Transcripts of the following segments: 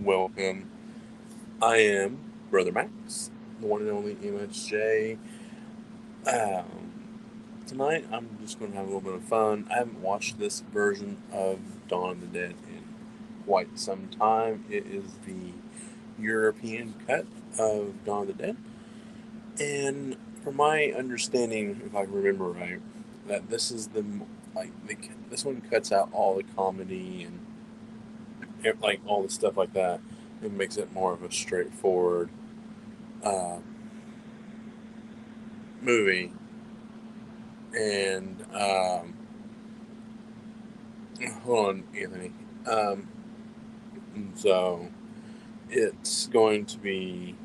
welcome. I am Brother Max, the one and only MSJ. Um, Tonight, I'm just going to have a little bit of fun. I haven't watched this version of Dawn of the Dead in quite some time. It is the European cut of Dawn of the Dead. And from my understanding, if I remember right, that this is this one cuts out all the comedy and like all the stuff like that. It makes it more of a straightforward uh, movie. And hold on, Anthony. Um, so it's going to be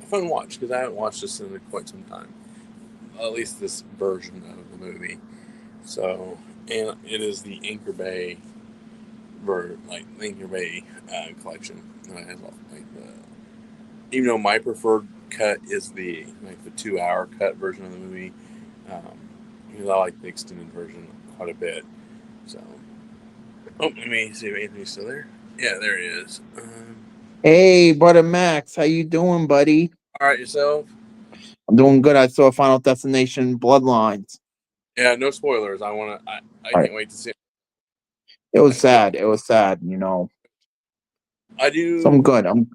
a fun watch because I haven't watched this in quite some time. At least this version of the movie. So, and it is the Anchor Bay Anchor Bay collection. And it has even though my preferred cut is the 2 hour cut version of the movie, um, because I like the extended version quite a bit. So, let me see if Anthony's still there. Yeah, there he is. Hey, brother Max, how you doing, buddy? All right, yourself? I'm doing good. I saw Final Destination Bloodlines. Yeah, no spoilers. I All right. can't wait to see it. It was Like, what sad. It was sad. I So I'm do. good. I'm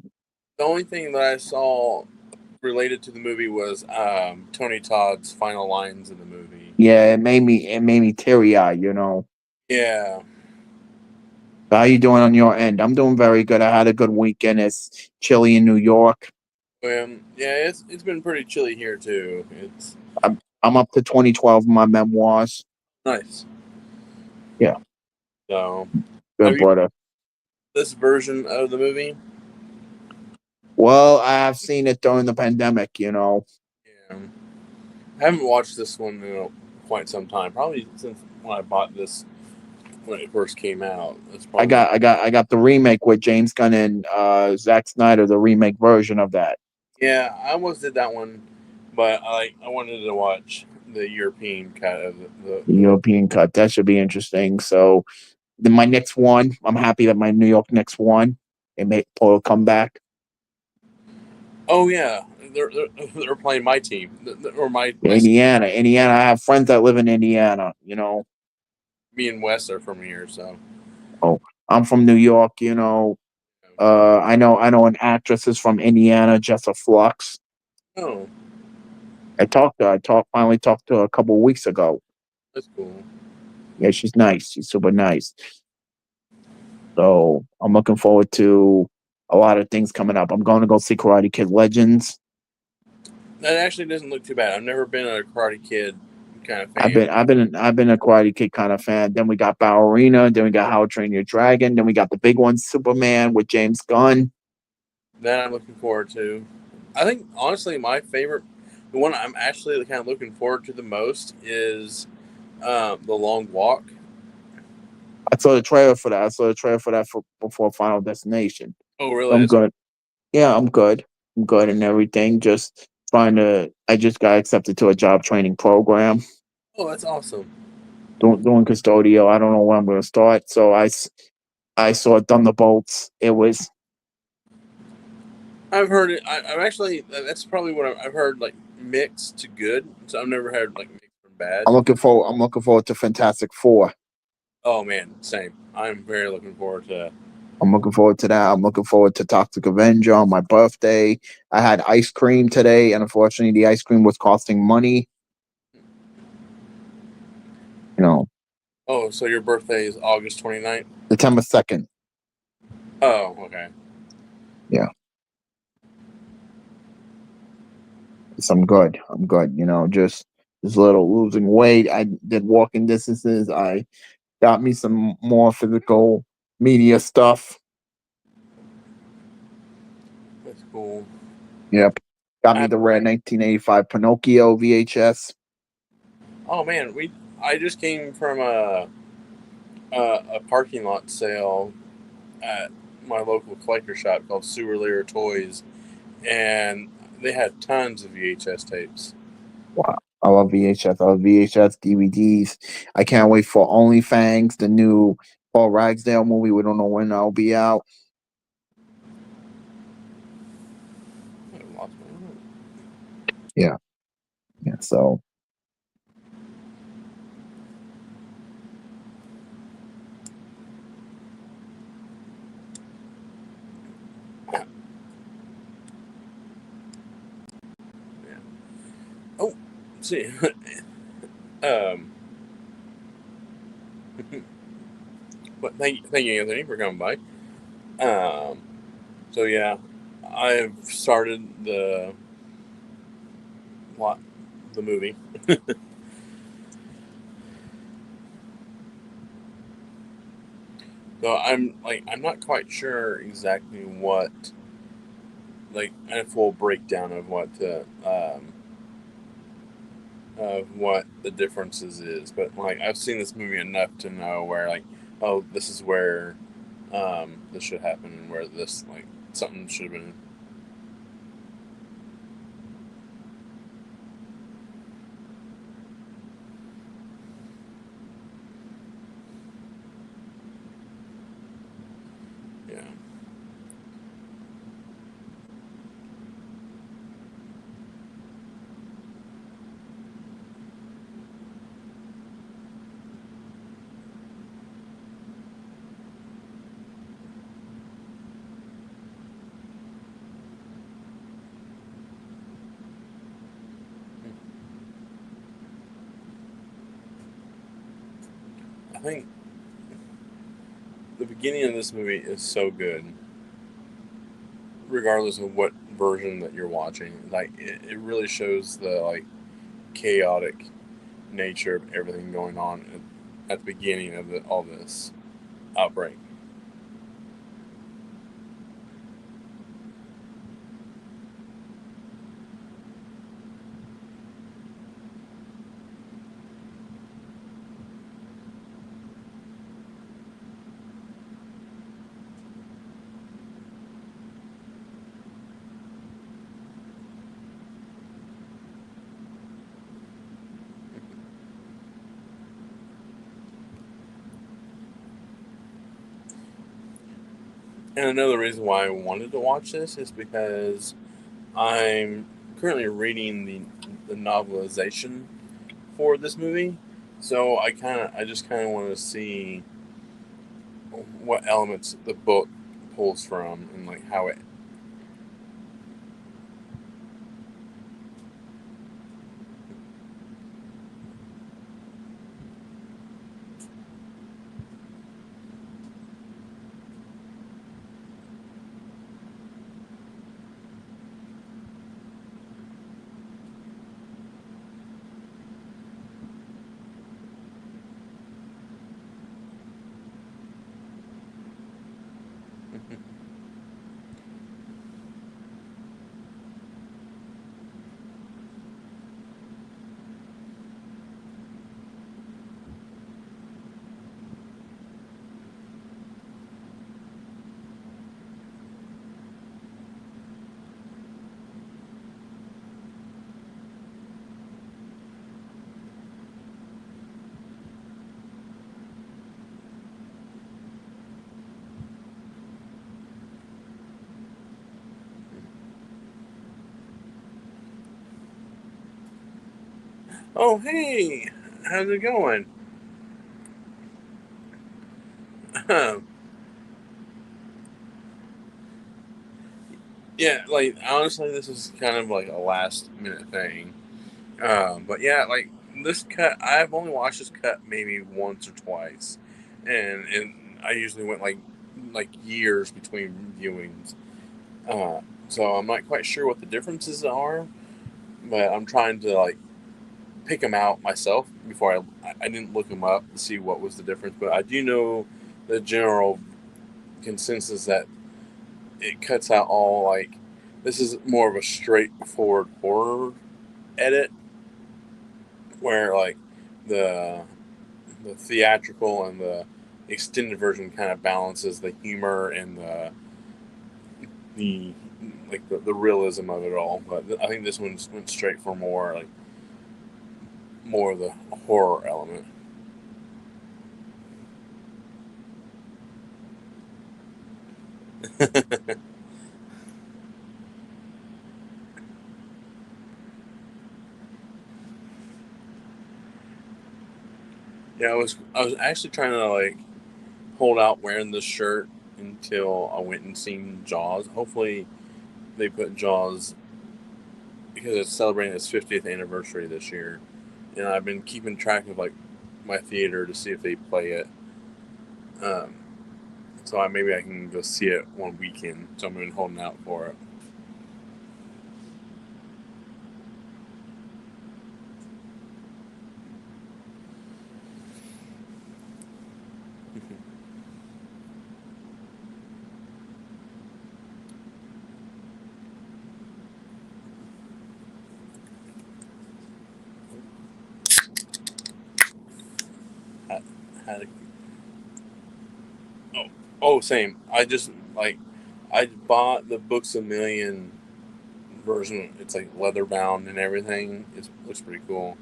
The only thing that I saw related to the movie was Tony Todd's final lines in the movie. Yeah, it made me teary eyed. Yeah, How you doing on your end? I'm doing very good. I had a good weekend. It's chilly in New York. yeah, it's been pretty chilly here too. It's I'm up to 2012 in my memoirs. nice. Yeah, So, have good you brother. this version of the movie? Well, I have seen it during the pandemic. Yeah, I haven't watched this one in quite some time. Probably since when I bought this when it first came out. It's I probably been. got I got I got the remake with James Gunn and Zack Snyder, the remake version of that. Yeah, I almost did that one, but I wanted to watch the European cut of The European cut. That should be interesting. So then my next one, I'm happy that my New York Knicks won. They made a comeback. Oh yeah, they're playing my team or my Indiana. I have friends that live in Indiana. me and Wes are from here, so Oh, I'm from New York. I know an actress is from Indiana, Jessa Flux. oh, Finally talked to her a couple of weeks ago. that's cool. Yeah, she's nice. She's super nice. So I'm looking forward to a lot of things coming up. I'm going to go see Karate Kid Legends. That actually doesn't look too bad. I've never been a Karate Kid kind of I've fan. been I've been I've been a Karate Kid kind of fan. Then we got Ballerina. Then we got How to Train Your Dragon. Then we got the big one, Superman with James Gunn. That I'm looking forward to. I think honestly, my favorite, the one I'm actually kind of looking forward to the most is the Long Walk. I saw the trailer for that. I saw the trailer for that before Final Destination. Oh, really? I'm That's good. Yeah, I'm good. I'm good and everything. Just trying to. I just got accepted to a job training program. that's awesome. Doing custodial. I don't know when I'm going to start. So I saw Thunderbolts. It was. I've heard it. I've actually that's probably what I've heard, like mixed to good. So I've never heard like mixed from bad. I'm looking forward to Fantastic Four. Oh man, same. I'm very looking forward to. I'm looking forward to that. I'm looking forward to Toxic Avenger on my birthday. I had ice cream today, and unfortunately, the ice cream was costing money. You know, Oh, so your birthday is August 29th? September 2nd. Oh, okay. Yeah, so I'm good. I'm good. Just a little losing weight. I did walking distances. I got me some more physical media stuff. That's cool. Yep. Got me I, the rare 1985 Pinocchio VHS. oh man, we I just came from a parking lot sale at my local collector shop called Sewer Layer Toys, and they had tons of VHS tapes. Wow. I love VHS. I love VHS, DVDs. I can't wait for OnlyFans, the new Paul Ragsdale movie. We don't know when that'll be out. Yeah. Yeah. So Yeah. Oh, see, um, but thank you, Anthony, for coming by. Um, so yeah, I've started what the movie. So I'm not quite sure exactly what a full breakdown of what the differences is, but like I've seen this movie enough to know where oh, this is where this should happen and where this something should have been. Yeah. I think the beginning of this movie is so good, regardless of what version that you're watching. It really shows the chaotic nature of everything going on at the beginning of all this outbreak. And another reason why I wanted to watch this is because I'm currently reading the novelization for this movie, so I just kind of want to see what elements the book pulls from and how it. Oh, hey, how's it going? Yeah, honestly, this is kind of like a last minute thing. But yeah, this cut, I've only watched this cut maybe once or twice, and I usually went years between viewings. Uh, so I'm not quite sure what the differences are, but I'm trying to pick them out myself before I didn't look them up to see what was the difference, but I do know the general consensus that it cuts out all this is more of a straightforward horror edit where the the theatrical and the extended version kind of balances the humor and the the realism of it all. But I think this one went straight for more of the horror element. Yeah, I was actually trying to like hold out wearing this shirt until I went and seen Jaws. Hopefully, they put Jaws because it's celebrating its 50th anniversary this year, and I've been keeping track of like my theater to see if they play it. Um, so maybe I can go see it one weekend. So I've been holding out for it. I, had a, oh, oh, same. I just like I bought the Books a Million version. It's like leather bound and everything. It looks pretty cool.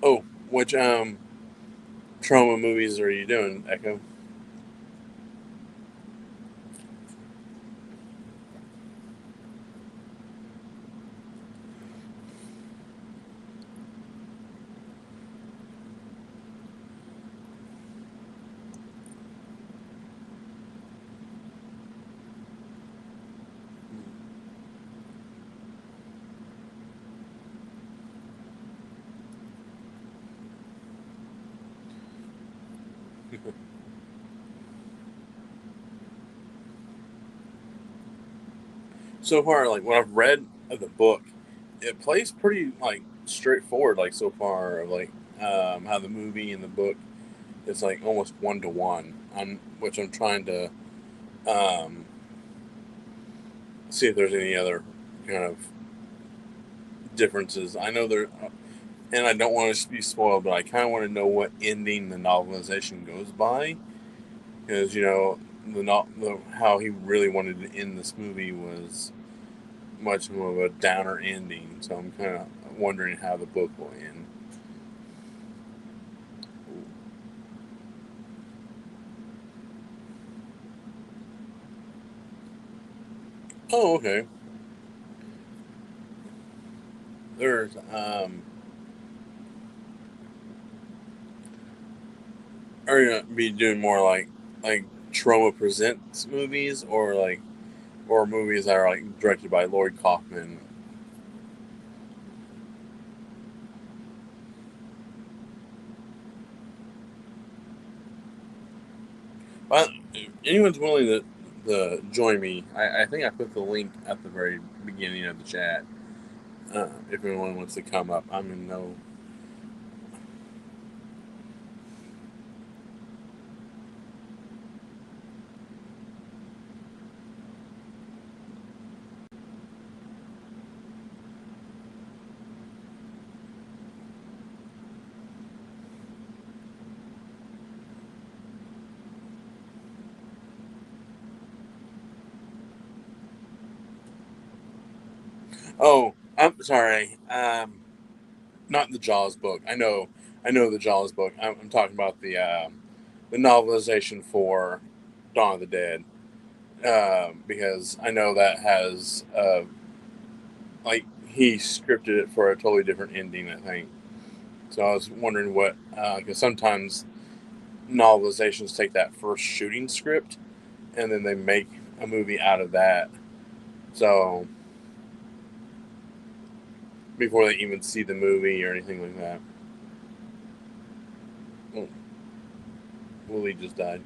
Oh, which trauma movies are you doing, Echo? So far, like what I've read of the book, it plays pretty like straightforward. Like so far, like how the movie and the book is like almost 1 to 1. On which I'm trying to um, see if there's any other kind of differences. I know there, and I don't want to be spoiled, but I kind of want to know what ending the novelization goes by, because the how he really wanted to end this movie was much more of a downer ending. So I'm kind of wondering how the book will end. Oh, okay. There's are you gonna be doing more like Trauma Presents movies, or movies that are like directed by Lloyd Kaufman? But if anyone's willing to join me, I think I put the link at the very beginning of the chat. If anyone wants to come up, I'm in no. Oh, I'm sorry. Not the Jaws book. I know the Jaws book. I'm talking about the novelization for Dawn of the Dead, because I know that has like he scripted it for a totally different ending. I think so. I was wondering what, because sometimes novelizations take that first shooting script and then they make a movie out of that. So before they even see the movie or anything like that. Oh, Willie just died.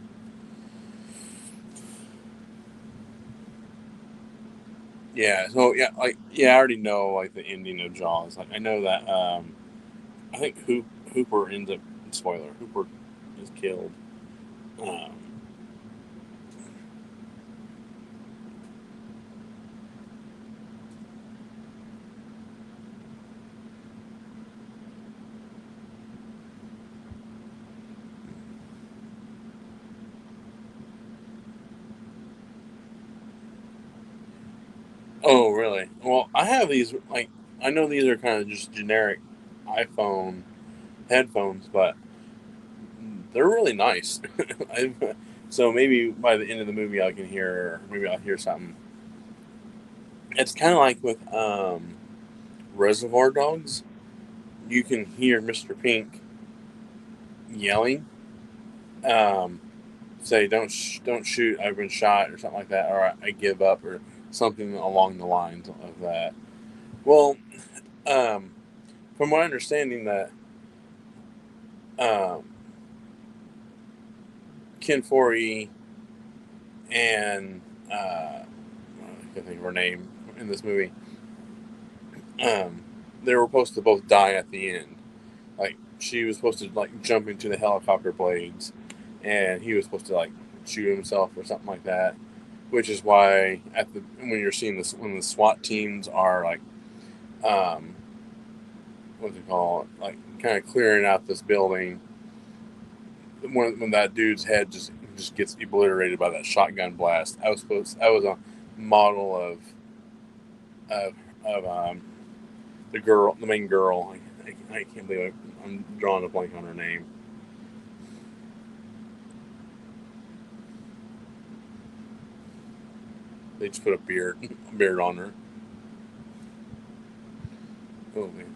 Yeah, so yeah, I already know like the ending of Jaws. Like I know that I think Hooper ends up, spoiler, Hooper is killed. Um, oh really? Well, I have these like I know these are kind of just generic iPhone headphones, but they're really nice. So maybe by the end of the movie I can hear, maybe I'll hear something. It's kind of like with Reservoir Dogs. you can hear Mr. Pink yelling, um, say don't shoot, I've been shot, or something like that, or I give up, or something along the lines of that. Well, um, from my understanding, that um, Ken Foree and I can't think of her name in this movie. Um, they were supposed to both die at the end. Like she was supposed to like jump into the helicopter blades, and he was supposed to like shoot himself or something like that. Which is why at the when you're seeing this, when the SWAT teams are like um, what's it called, like kind of clearing out this building, when that dude's head just gets obliterated by that shotgun blast. I was a model of of the girl, the main girl. I can't believe I'm drawing a blank on her name. They just put a beard on her. Oh man.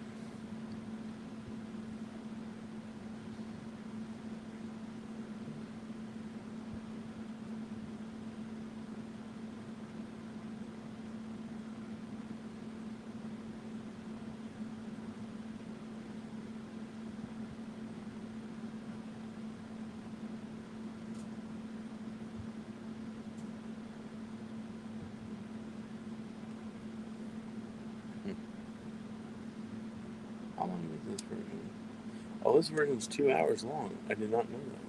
How long is this version? Oh, this version's 2 hours long. I did not know that.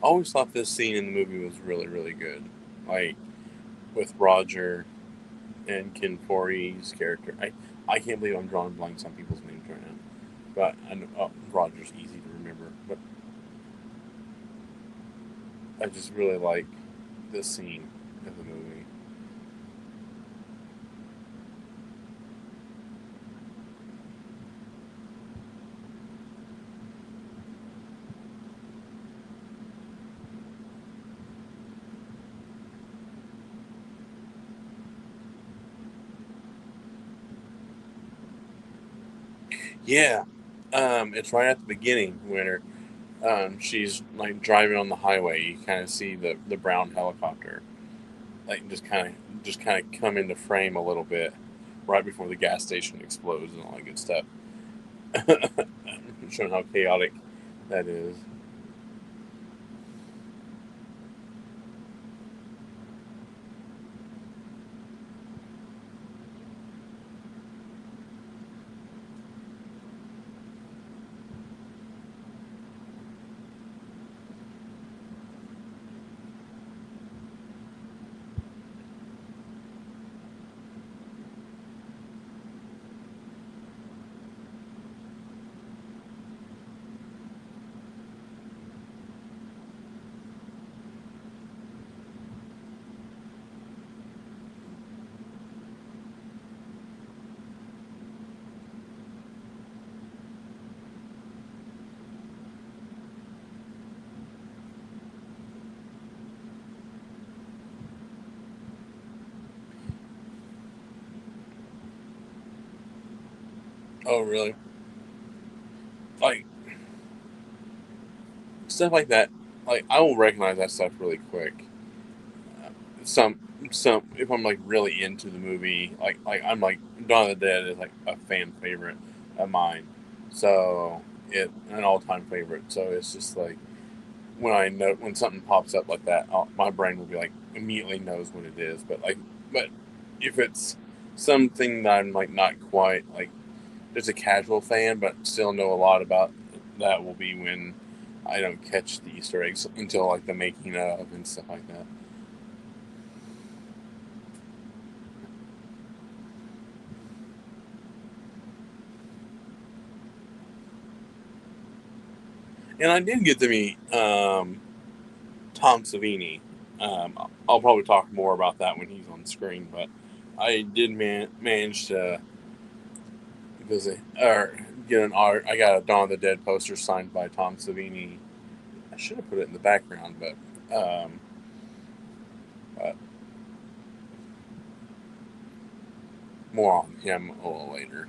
I always thought this scene in the movie was really, really good. Like with Roger and Ken Foree's character. I can't believe I'm drawing blanks on people's names right now. But I know Roger's easy to remember. But I just really like this scene of the movie. Yeah, it's right at the beginning where she's like driving on the highway. You kind of see the brown helicopter, like just kind of come into frame a little bit, right before the gas station explodes and all that good stuff. Showing how chaotic that is. Oh, really? Like stuff like that. Like I will recognize that stuff really quick. Some if I'm like really into the movie, like I'm like Dawn of the Dead is like a fan favorite of mine, so it an all time favorite. So it's just like when I know when something pops up like that, my brain will be like immediately knows what it is. But if it's something that I'm like not quite like just a casual fan, but still know a lot about, that will be when I don't catch the Easter eggs until like the making of and stuff like that. And I did get to meet Tom Savini. I'll probably talk more about that when he's on screen, but I did manage to visit or get an art. I got a Dawn of the Dead poster signed by Tom Savini. I should have put it in the background, but more on him a little later.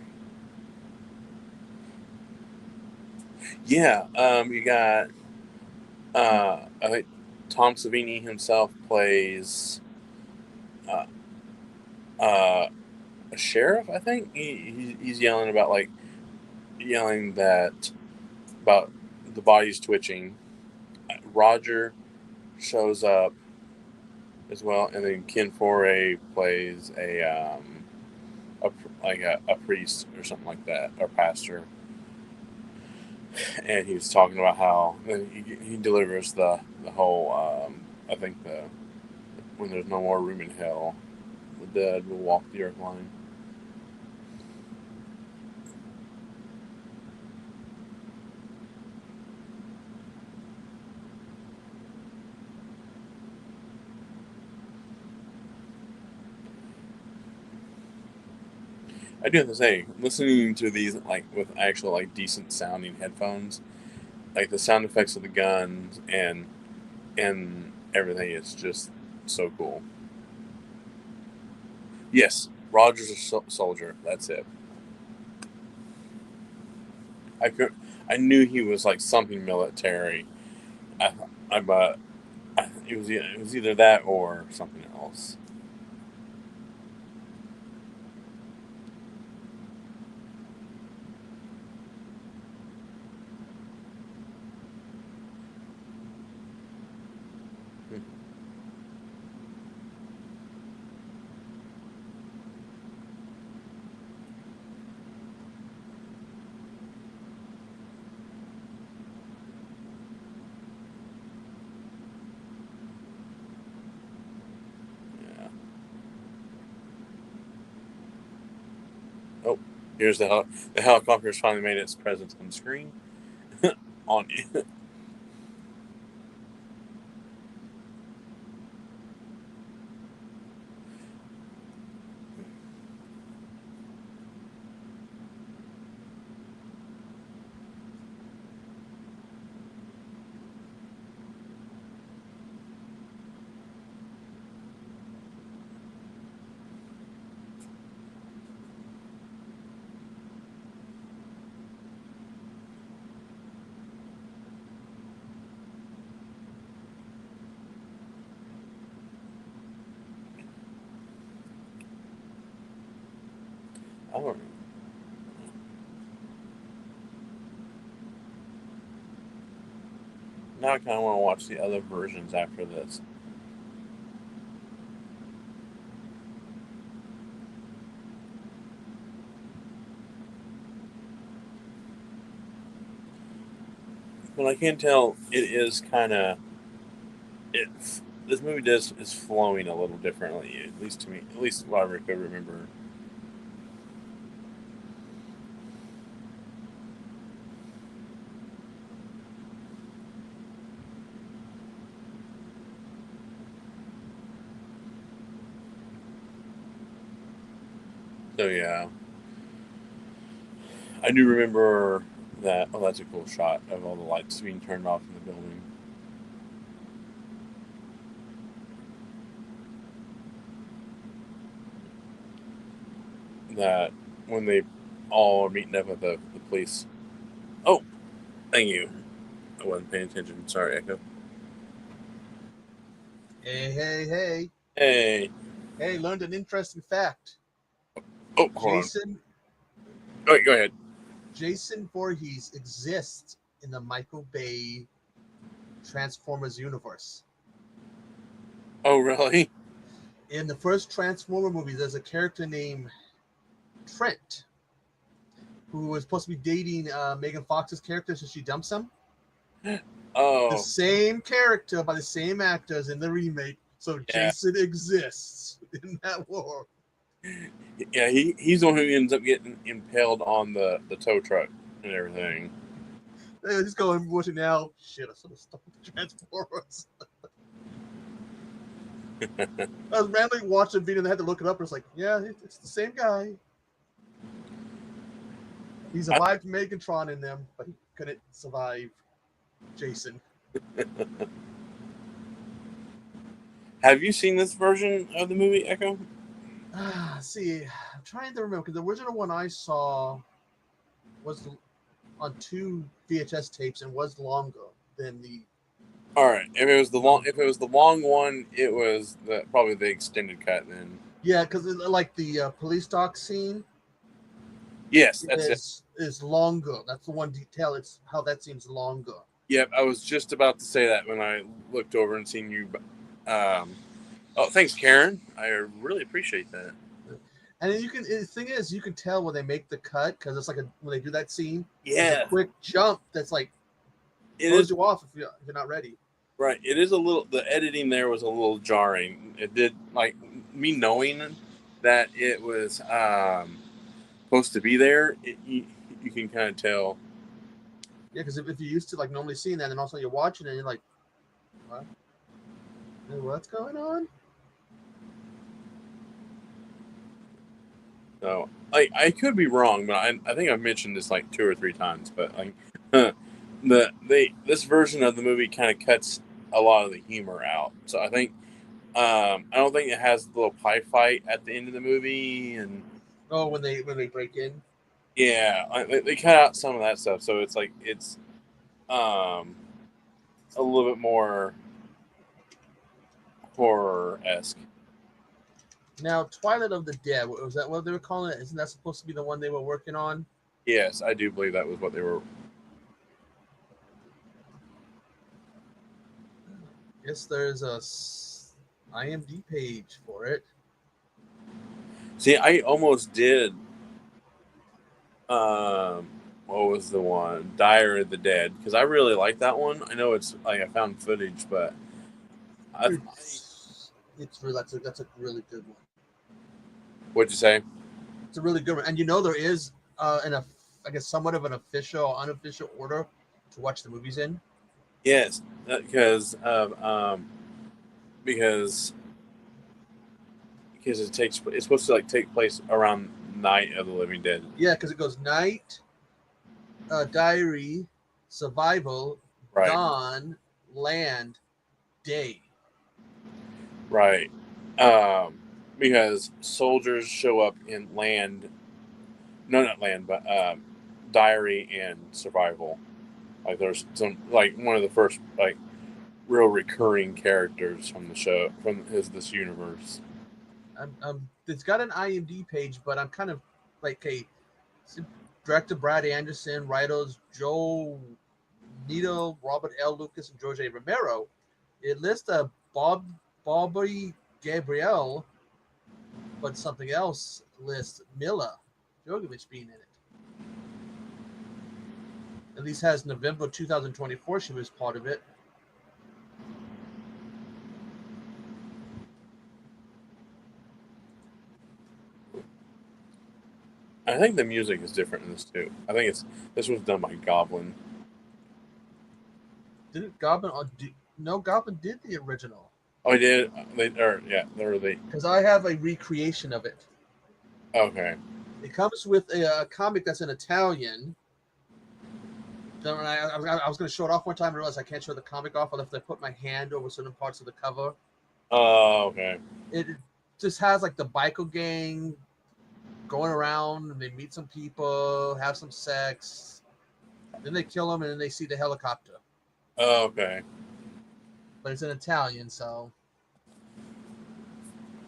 Yeah, you got I think Tom Savini himself plays uh, uh, a sheriff. I think he's yelling about yelling that about the body's twitching. Roger shows up as well, and then Ken Foray plays a a priest or something like that, or pastor, and he was talking about how he delivers the whole I think the when there's no more room in hell, the dead will walk the earth line. I do have to say, listening to these with actual decent sounding headphones, like the sound effects of the guns and everything is just so cool. Yes, Roger's a soldier. That's it. I could, I knew he was like something military. I, but it was either that or something else. Yeah. Oh, here's the helicopter's finally made its presence on screen. On you. I don't know. Now I kind of want to watch the other versions after this. But I can tell it is kind of it. This movie does is flowing a little differently, at least to me. At least what I could remember. So yeah, I do remember that. Oh, that's a cool shot of all the lights being turned off in the building. That when they all are meeting up at the police. Oh, thank you. I wasn't paying attention. Sorry, Echo. Hey, hey, hey. Hey. Hey, learned an interesting fact. Oh, hold on. Jason Go ahead. Jason Voorhees exists in the Michael Bay Transformers universe. Oh, really? In the first Transformer movie, there's a character named Trent who was supposed to be dating Megan Fox's character, so she dumps him. The Oh, same character by the same actors in the remake. So yeah. Jason exists in that world. Yeah, he's the one who ends up getting impaled on the tow truck and everything. He's going watching now. Shit, I should have stopped the Transformers. I was randomly watching a video and I had to look it up. And it's like, yeah, it's the same guy. He survived Megatron in them, but he couldn't survive Jason. Have you seen this version of the movie Echo? See, I'm trying to remember because the original one I saw was on 2 VHS tapes and was longer than the. All right. If it was the long one, it was probably the extended cut then. Yeah, because like the police dock scene. Yes, that's is longer. That's the one detail. It's how that seems longer. Yep, I was just about to say that when I looked over and seen you. Oh, thanks, Karen. I really appreciate that. And then the thing is, you can tell when they make the cut because it's like when they do that scene. Yeah, a quick jump that's like it throws you off if you're not ready. Right, it is a little. The editing there was a little jarring. It did like me knowing that it was supposed to be there. You can kind of tell. Yeah, because if you're used to like normally seeing that, and also you're watching it, and you're like, what? What's going on? So I could be wrong, but I think I've mentioned this like 2 or 3 times. But like this version of the movie kind of cuts a lot of the humor out. So I think I don't think it has the little pie fight at the end of the movie and when they break in. Yeah, they cut out some of that stuff, so it's like it's a little bit more horror-esque. Now, Twilight of the Dead, was that what they were calling it? Isn't that supposed to be the one they were working on? Yes, I do believe that was what they were. Guess there's a IMDb page for it. See, I almost did. What was the one? Diary of the Dead, because I really like that one. I know it's like I found footage, but that's a really good one. What'd you say? It's a really good one, and there is I guess somewhat of an official or unofficial order to watch the movies in. Yes, because it's supposed to like take place around Night of the Living Dead. Yeah, because it goes night, diary, survival, right. dawn, land, day. Right. Because soldiers show up in land. No, not land, but diary and survival. Like there's some like one of the first like real recurring characters from the show from this universe. It's got an IMDb page, but I'm kind of like director Brad Anderson, writers Joe Nito, Robert L. Lucas, and George A. Romero. It lists Bobby Gabriel, but something else lists Mila Jovovich being in it. At least has November 2024. She was part of it. I think the music is different in this too. I think this was done by Goblin. Didn't Goblin? No, Goblin did the original. Oh, I did. They're because I have a recreation of it. Okay. It comes with a comic that's in Italian. I was going to show it off one time and realized I can't show the comic off unless I put my hand over certain parts of the cover. Oh, okay. It just has like the biker gang going around and they meet some people, have some sex, then they kill them and then they see the helicopter. Oh, okay. But it's in Italian, so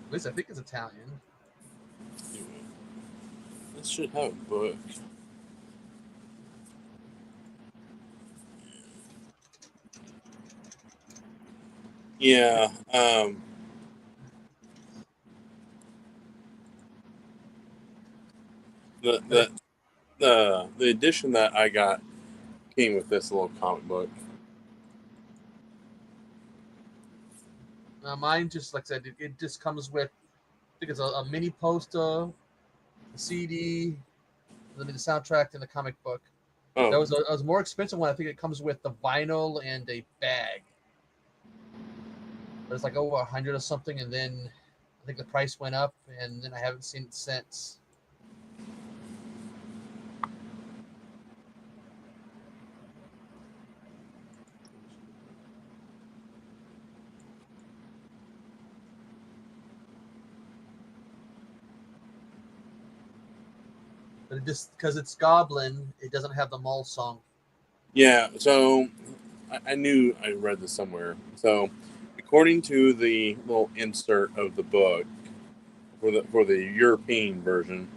at least I think it's Italian. This should have a book. Yeah. The edition that I got came with this little comic book. Mine just like I said, it just comes with I think it's a mini poster, a CD, the soundtrack, and the comic book. That Oh, was a more expensive one. I think it comes with the vinyl and a bag. But it's like over 100 or something, and then I think the price went up, and then I haven't seen it since. But it just because it's Goblin, it doesn't have the mall song. yeah. So I knew I read this somewhere. So according to the little insert of the book for the European version,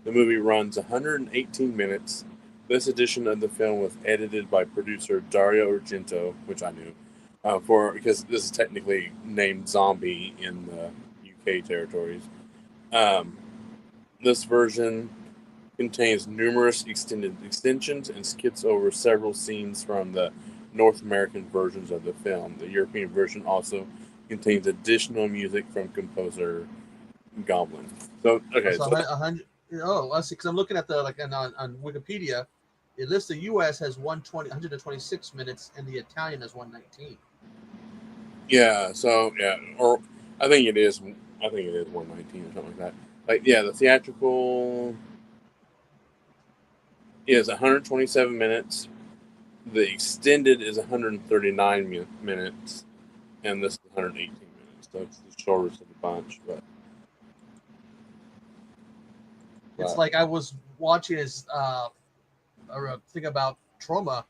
the movie runs 118 minutes. This edition of the film was edited by producer Dario Argento, which I knew, for because this is technically named Zombie in the UK territories. Um, this version contains numerous extended extensions and skips over several scenes from the North American versions of the film. The European version also contains additional music from composer Goblin. So okay, So so 100. Oh, I see. Because I'm looking at the on Wikipedia, it lists the U.S. has 126 minutes, and the Italian has 119. yeah, so yeah, or I think it is. I think it is 119 or something like that. Like yeah, the theatrical is 127 minutes. The extended is 139 minutes, and this is 118 minutes. So it's the shortest of the bunch, It's but like I was watching his a thing about trauma.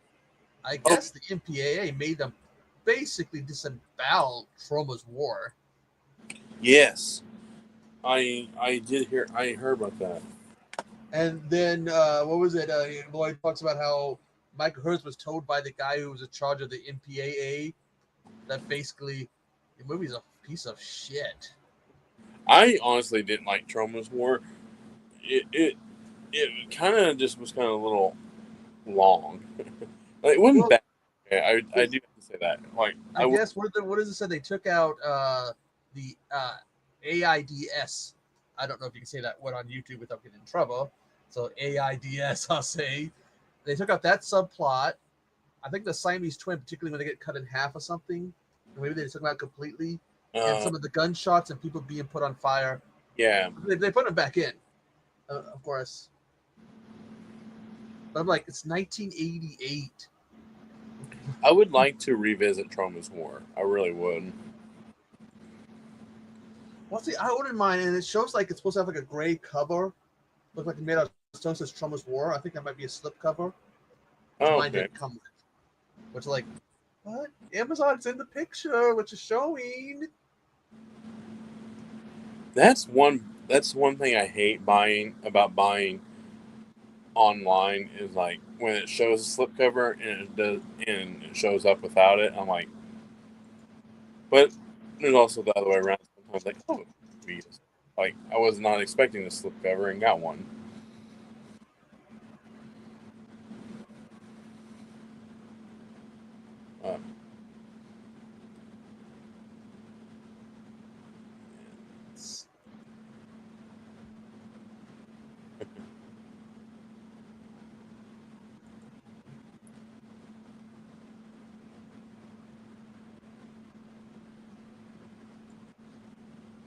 I oh guess the MPAA made them basically disavow Trauma's war. yes, I did hear I heard about that. And then what was it? Lloyd talks about how Michael Hurst was told by the guy who was in charge of the MPAA that basically the movie's a piece of shit. I honestly didn't like Troma's War. It kind of just was kind of a little long. Like, it wasn't Well, bad. Okay, I do have to say that. Like I guess what does it say? They took out the AIDS. I don't know if you can say that word on YouTube without getting in trouble. So AIDS, I'll say they took out that subplot. I think the Siamese twin, particularly when they get cut in half or something, or maybe they took them out completely. And uh, some of the gunshots and people being put on fire, yeah, they put them back in, of course. But I'm like, it's 1988. I would like to revisit Troma's War. I really would. Well, see, I wouldn't mind, and it shows like it's supposed to have like a gray cover, look like it made out of stone. Says Trauma's War. I think that might be a slip cover, which Oh, mine okay. didn't come with. Which like, what? Amazon's in the picture, which is showing. That's one thing I hate buying about buying online is like when it shows a slipcover and it shows up without it. I'm like, but there's also the other way around. Sometimes like, oh, geez. Like I was not expecting a slipcover and got one. Uh,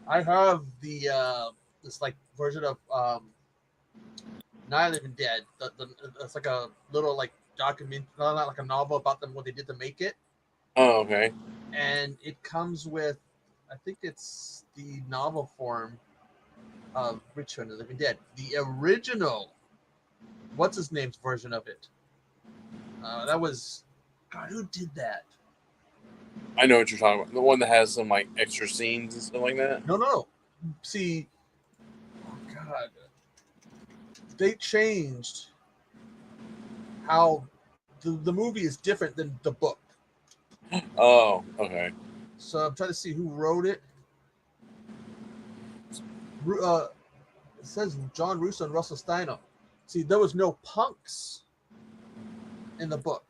I have the this like version of Night of the Living Dead. It's like a little like document, not like a novel about them what they did to make it, oh, okay. and it comes with, I think it's the novel form of Return of the Living Dead, the original. What's his name's version of it? That was, God, who did that? I know what you're talking about. The one that has some like extra scenes and stuff like that. No, no, no. See, oh God, they changed how the movie is different than the book. Oh, okay. So I'm trying to see who wrote it. It says John Russo and Russell Steiner. See, there was no punks in the book.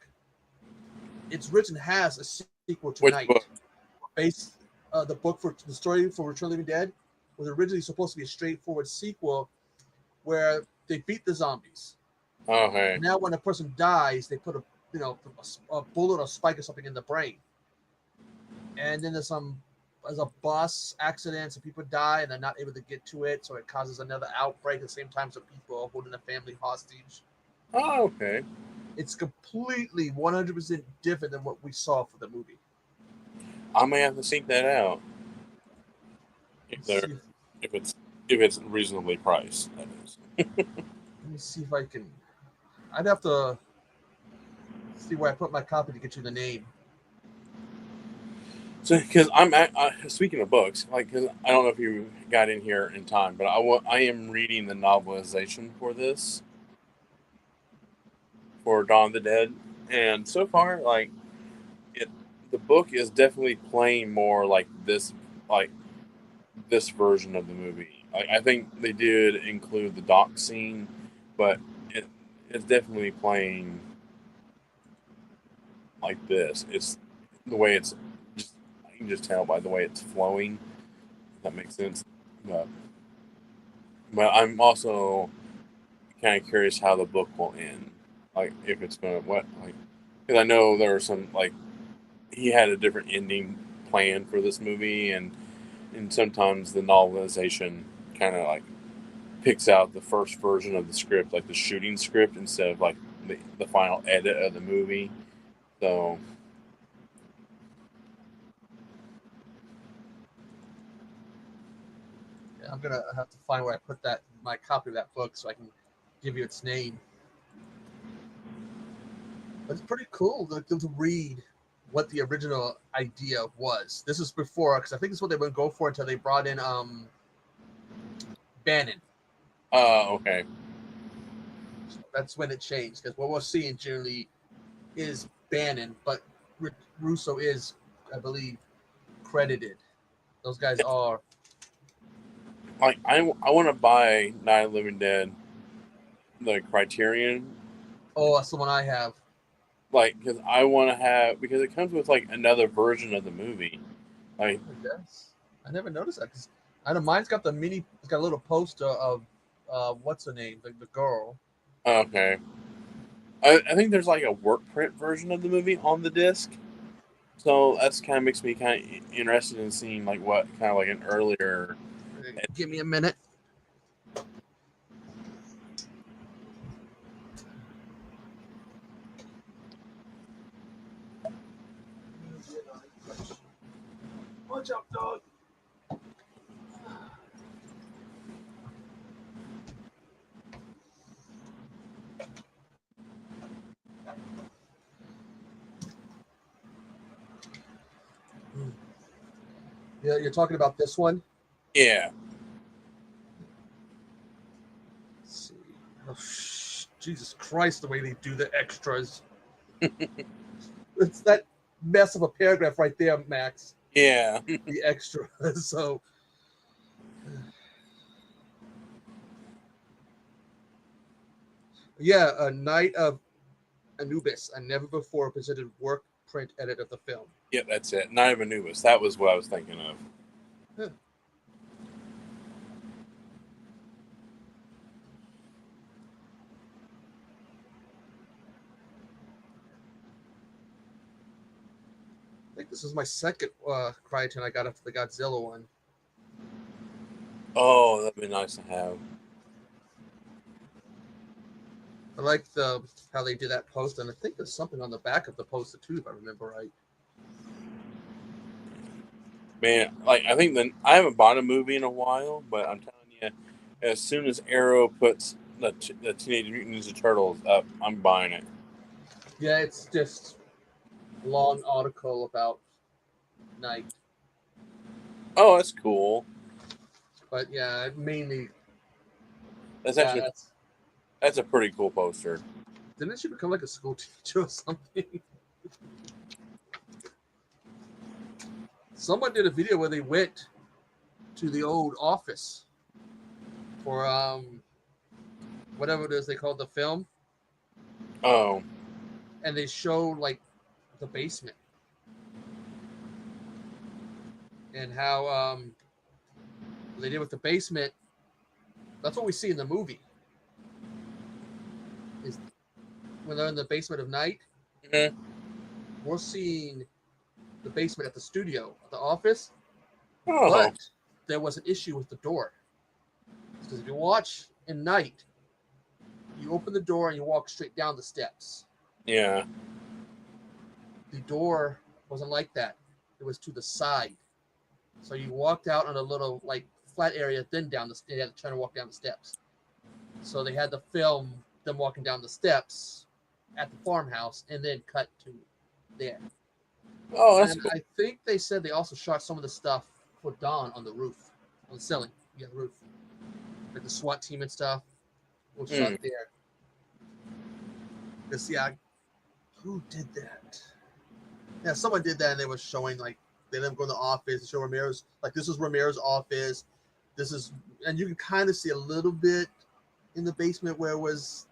It's written has a sequel Which book? tonight. Based the book for the story for Return of the Living Dead was originally supposed to be a straightforward sequel where they beat the zombies. Okay. Now, when a person dies, they put a bullet or spike or something in the brain, and then there's a bus accident, so people die and they're not able to get to it, so it causes another outbreak at the same time, so people are holding the family hostage. Oh, okay. It's completely 100% different than what we saw for the movie. I may have to seek that out if Let's they're see, if it's if it's reasonably priced. That is. let me see if I can. I'd have to see where I put my copy to get you the name. So, because speaking of books, like, cause I don't know if you got in here in time, but I am reading the novelization for this for Dawn of the Dead, and so far, like it, the book is definitely playing more like this version of the movie. Like, I think they did include the dock scene, but it it's definitely playing like this. It's the way it's just you can just tell by the way it's flowing. If that makes sense, but I'm also kind of curious how the book will end. Like if it's gonna what like because I know there were some like he had a different ending plan for this movie, and sometimes the novelization kind of like picks out the first version of the script, like the shooting script, instead of like the final edit of the movie. So Yeah, I'm gonna have to find where I put that my copy of that book so I can give you its name. But it's pretty cool to read what the original idea was. This is before, because I think this is what they would go for until they brought in Bannon. okay. So that's when it changed. Because what we're seeing generally is Bannon, but Russo is, I believe, credited. Those guys are. Like I want to buy Night of the Living Dead, the Criterion, Oh, that's the one I have. like because I want to have because it comes with like another version of the movie. Like I guess I never noticed that because I know mine's got the mini. It's got a little poster of what's her name, the girl. okay, I think there's like a work print version of the movie on the disc. So that's kind of makes me kind of interested in seeing like what kind of like an earlier. Give me a minute. Watch out, dog. Yeah, you're talking about this one. Yeah, Let's see. Oh, Jesus Christ, the way they do the extras. It's that mess of a paragraph right there, Max. yeah. The extra. So, yeah, A Night of Anubis, a never before presented work print edit of the film. Yep, that's it. Night of Anubis. That was what I was thinking of. Huh. I think this is my second Crichton I got after the Godzilla one. Oh, that'd be nice to have. I like the how they did that post, and I think there's something on the back of the poster too, if I remember right. Man, like I think I haven't bought a movie in a while, but I'm telling you, as soon as Arrow puts the Teenage Mutant Ninja Turtles up, I'm buying it. Yeah, it's just a long article about Night, Oh, that's cool. but yeah, mainly That's yeah. actually that's a pretty cool poster. Didn't she become like a school teacher or something? Someone did a video where they went to the old office for whatever it is they called the film, Oh, and they showed like the basement and how they did with the basement. That's what we see in the movie. Is when they're in the basement of night, Mm-hmm. we're seeing the basement at the studio, the office, Oh, but there was an issue with the door. Because if you watch in night, you open the door and you walk straight down the steps. yeah. The door wasn't like that. It was to the side. So you walked out on a little like flat area, then down the you had to turn and walk down the steps. So they had to film them walking down the steps at the farmhouse and then cut to there. Oh, that's And cool. I think they said they also shot some of the stuff for Dawn on the roof, on the ceiling, yeah, the roof, like the SWAT team and stuff was shot Mm. there. Because yeah, who did that? Yeah, someone did that, and they were showing like they let them go in the office and show Romero's like this is Romero's office. This is, and you can kind of see a little bit in the basement where it was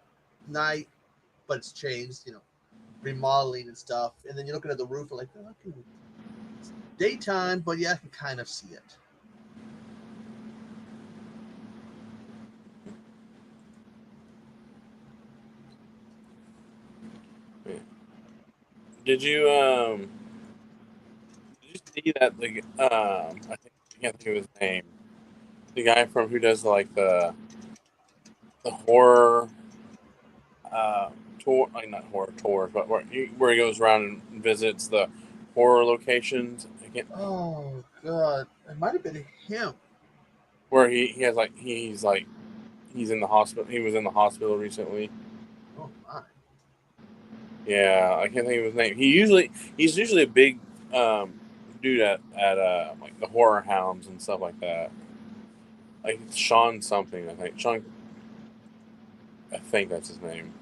night, but it's changed, remodeling and stuff. And then you're looking at the roof and like, oh, it's daytime, but yeah, I can kind of see it. Yeah. Did you see that I can't think of his name. The guy from who does like the horror tour, like not horror tours, but where he goes around and visits the horror locations. I can't, Oh god, it might have been him. where he has like he's in the hospital. He was in the hospital recently. Oh my. Yeah, I can't think of his name. He's usually a big um, dude at like the horror hounds and stuff like that. Like Sean something, I think. Sean, I think that's his name.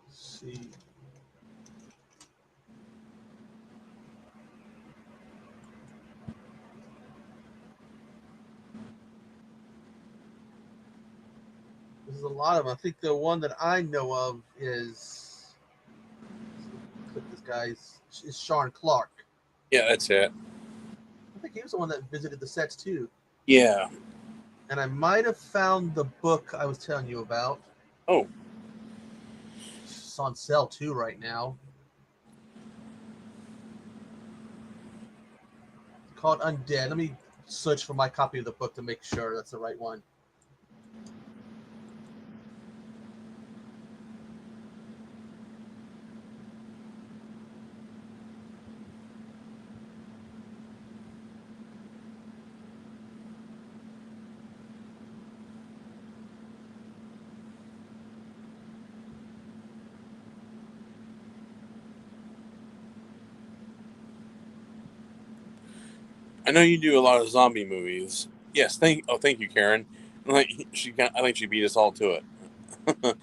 Let's see. There's a lot of them. I think the one that I know of is click this guy's is Sean Clark. Yeah, that's it. I think he was the one that visited the sets too. Yeah. And I might have found the book I was telling you about. Oh, It's on sale too right now. It's called Undead. Let me search for my copy of the book to make sure that's the right one. I know you do a lot of zombie movies. Yes, thank you, Karen. Like I think she beat us all to it.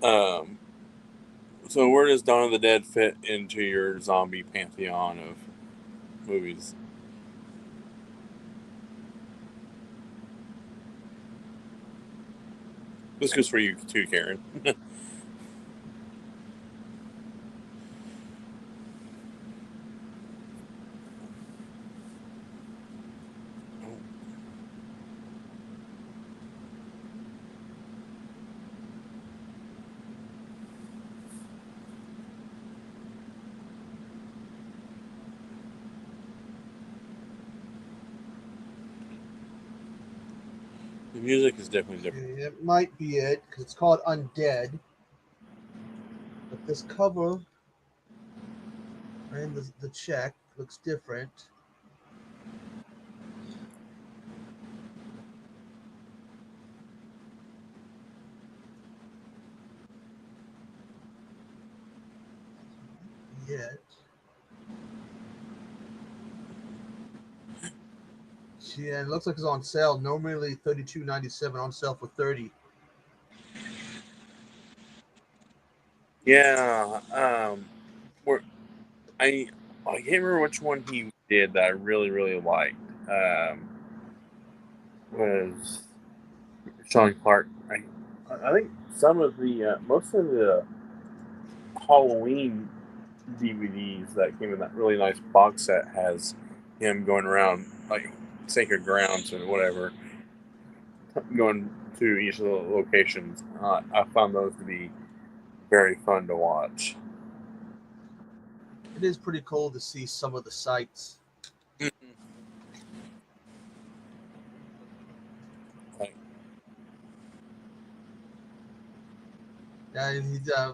um, so where does Dawn of the Dead fit into your zombie pantheon of movies? This goes for you too, Karen. The music is definitely different. Okay, it might be it because it's called Undead. But this cover and the check looks different. Yet. Yeah, it looks like it's on sale. Normally $32.97, on sale for $30. Yeah. Where I I can't remember which one he did that I really liked. Was Sean Clark. I think some of the most of the Halloween DVDs that came in that really nice box set has him going around like sacred grounds or whatever, going to each of the locations. I found those to be very fun to watch. It is pretty cool to see some of the sights. Like,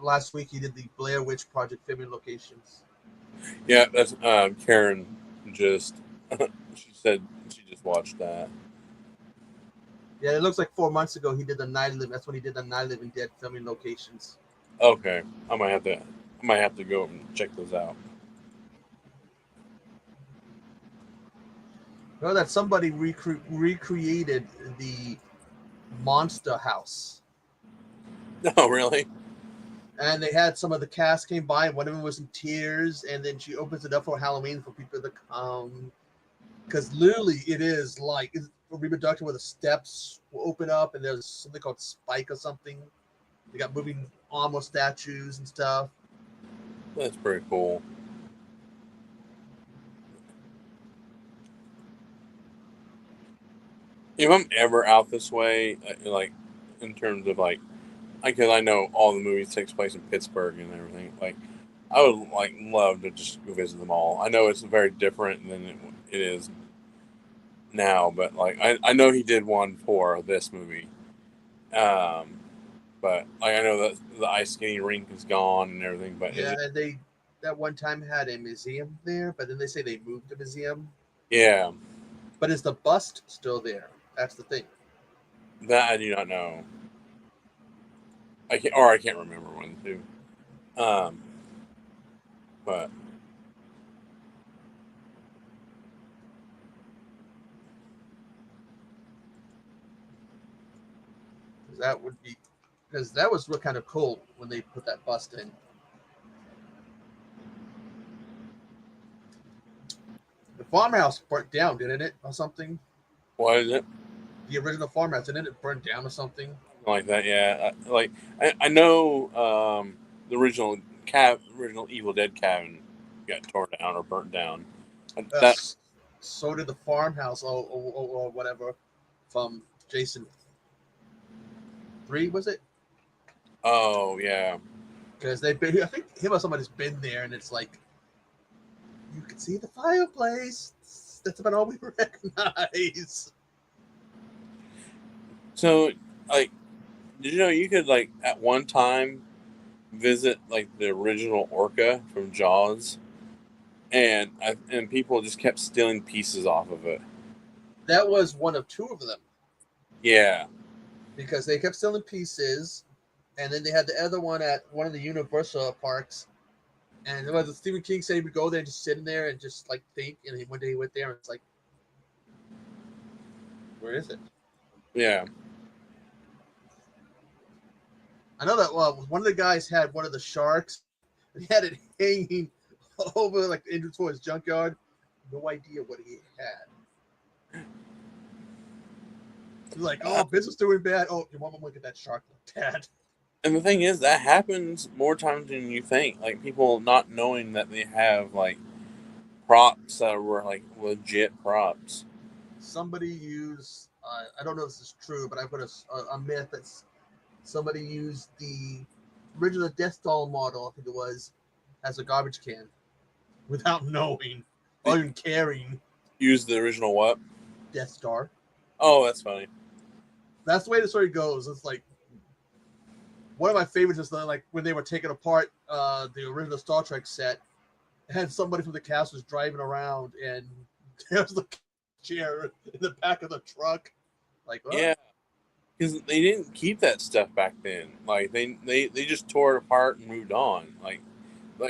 Last week he did the Blair Witch Project filming locations. yeah, that's Karen. Just she said she just watched that. Yeah, it looks like 4 months ago he did the Night of Living. That's when he did the Night of Living Dead filming locations. Okay, I might have to go and check those out. You know that somebody recreated the Monster House. Oh, really? And they had some of the cast came by, and one of them was in tears, and then she opens it up for Halloween for people to come. Because literally, it is like it's a reproduction where the steps will open up, and there's something called Spike or something. They got moving armor statues and stuff. That's pretty cool. If I'm ever out this way, like in terms of like, because I know all the movies takes place in Pittsburgh and everything, like I would like love to just go visit them all. I know it's very different than it is now, but like I know he did one for this movie, but like I know that the ice skating rink is gone and everything, but Yeah, and they that one time had a museum there, but then they say they moved the museum. yeah, But is the bust still there? That's the thing. that I do not know. I can't remember one too. Um, but That would be because that was kind of cool when they put that bust in. The farmhouse burnt down, didn't it, or something? what is it? The original farmhouse, didn't it burn down or something? Like that, yeah. I know original Evil Dead cabin got torn down or burnt down. That So did the farmhouse or whatever from Jason 3, was it? oh yeah, Because I think him or somebody's been there, and it's like you can see the fireplace. That's about all we recognize. so like, did you know you could like at one time visit like the original Orca from Jaws, and people just kept stealing pieces off of it. That was one of two of them Yeah, because they kept selling pieces, and then they had the other one at one of the Universal parks. And it was Stephen King said he would go there and just sit in there and just like think. And one day he went there and it's like, where is it? yeah. I know that one of the guys had one of the sharks and he had it hanging over like the entrance for his junkyard. No idea what he had. He's like, oh, business doing bad. Oh, your mama look at that shark like that. And the thing is, that happens more times than you think. Like people not knowing that they have like props that were like legit props. Somebody used, I don't know if this is true, but I put a myth that somebody used the original Death Doll model, I think it was, as a garbage can without knowing or even caring. Use the original what? Death Star. Oh, that's funny. That's the way the story goes. It's like one of my favorites is like when they were taking apart the original Star Trek set, and somebody from the cast was driving around, and there's the chair in the back of the truck. Like, what? Yeah, because they didn't keep that stuff back then. Like they just tore it apart and moved on. Like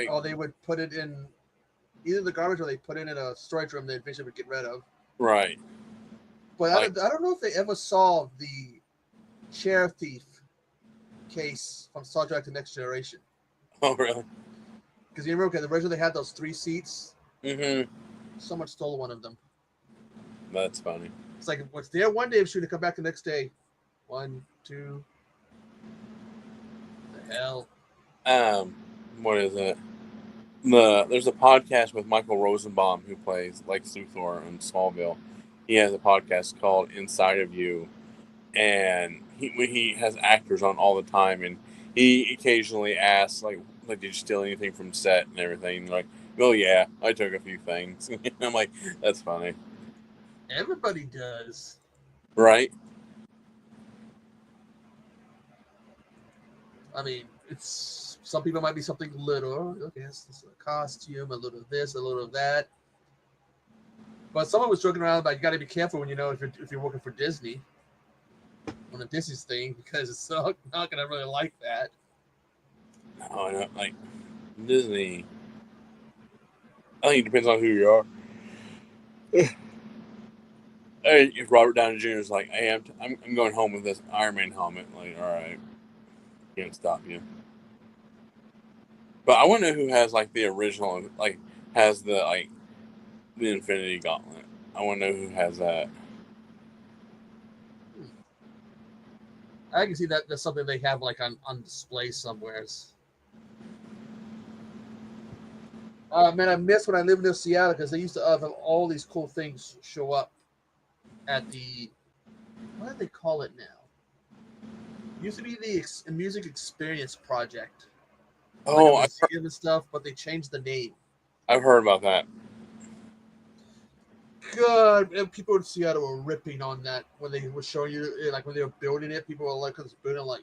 Oh, they would put it in either the garbage or they put it in a storage room they eventually would get rid of. right. But Like, I don't know if they ever solved the chair thief case from Star Trek: The Next Generation. oh really? Because you remember, originally they had those 3 seats. Mm-hmm. Someone stole one of them. That's funny. It's like what's there one day, if she to come back the next day. 1, 2. The hell. Um, what is it? There's a podcast with Michael Rosenbaum who plays Lex Luthor in Smallville. He has a podcast called Inside of You, and he has actors on all the time, and he occasionally asks like did you steal anything from set and everything? Like, oh yeah, I took a few things. I'm like, that's funny, Everybody does. right? I mean, it's some people might be something little. Okay, this is a costume, a little of this, a little of that. But someone was joking around about you got to be careful when if you're working for Disney on a Disney's thing because it's not going to really like that. No, I know, like Disney. I think it depends on who you are. Hey, if Robert Downey Jr. is like, hey, I'm going home with this Iron Man helmet, like, all right, can't stop you. But I want to know who has like the original, like has the Infinity Gauntlet. I want to know who has that. I can see that that's something they have like on display somewhere. Man, I miss when I lived in Seattle because they used to have all these cool things show up at the what do they call it now? It used to be the Music Experience Project, like a Oh, museum and stuff, but they changed the name. I've heard about that. God, and people in Seattle were ripping on that when they were showing you, like when they were building it. People were like, "Cause building like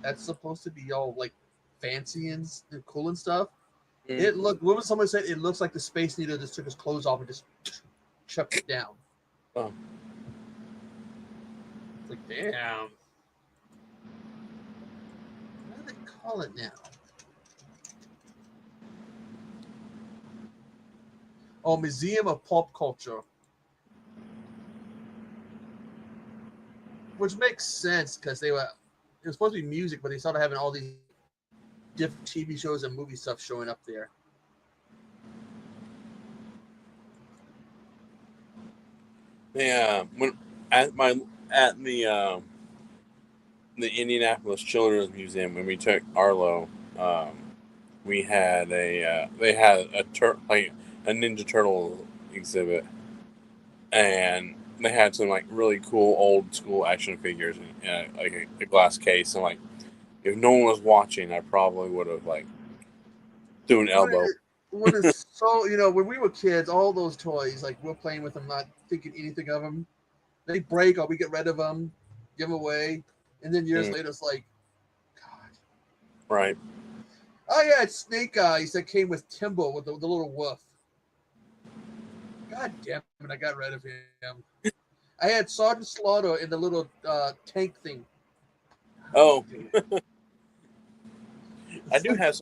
that's supposed to be all like fancy and cool and stuff." Mm. It looked. What was someone said? It looks like the Space Needle just took his clothes off and just chucked it down. Oh. It's like, damn. What do they call it now? Oh, Museum of Pop Culture. Which makes sense because it was supposed to be music, but they started having all these different TV shows and movie stuff showing up there. Yeah, when at the Indianapolis Children's Museum when we took Arlo, we had they had a Ninja Turtle exhibit, and they had some like really cool old school action figures in like a glass case. And like, if no one was watching, I probably would have like threw an elbow. What is so when we were kids, all those toys like we're playing with them, not thinking anything of them. They break, or we get rid of them, give them away, and then years later, it's like, God. Right. Oh yeah, it's Snake Eyes that came with Timbo with the little wolf. God damn it, I got rid of him. I had Sergeant Slaughter in the little tank thing. Oh, I do have.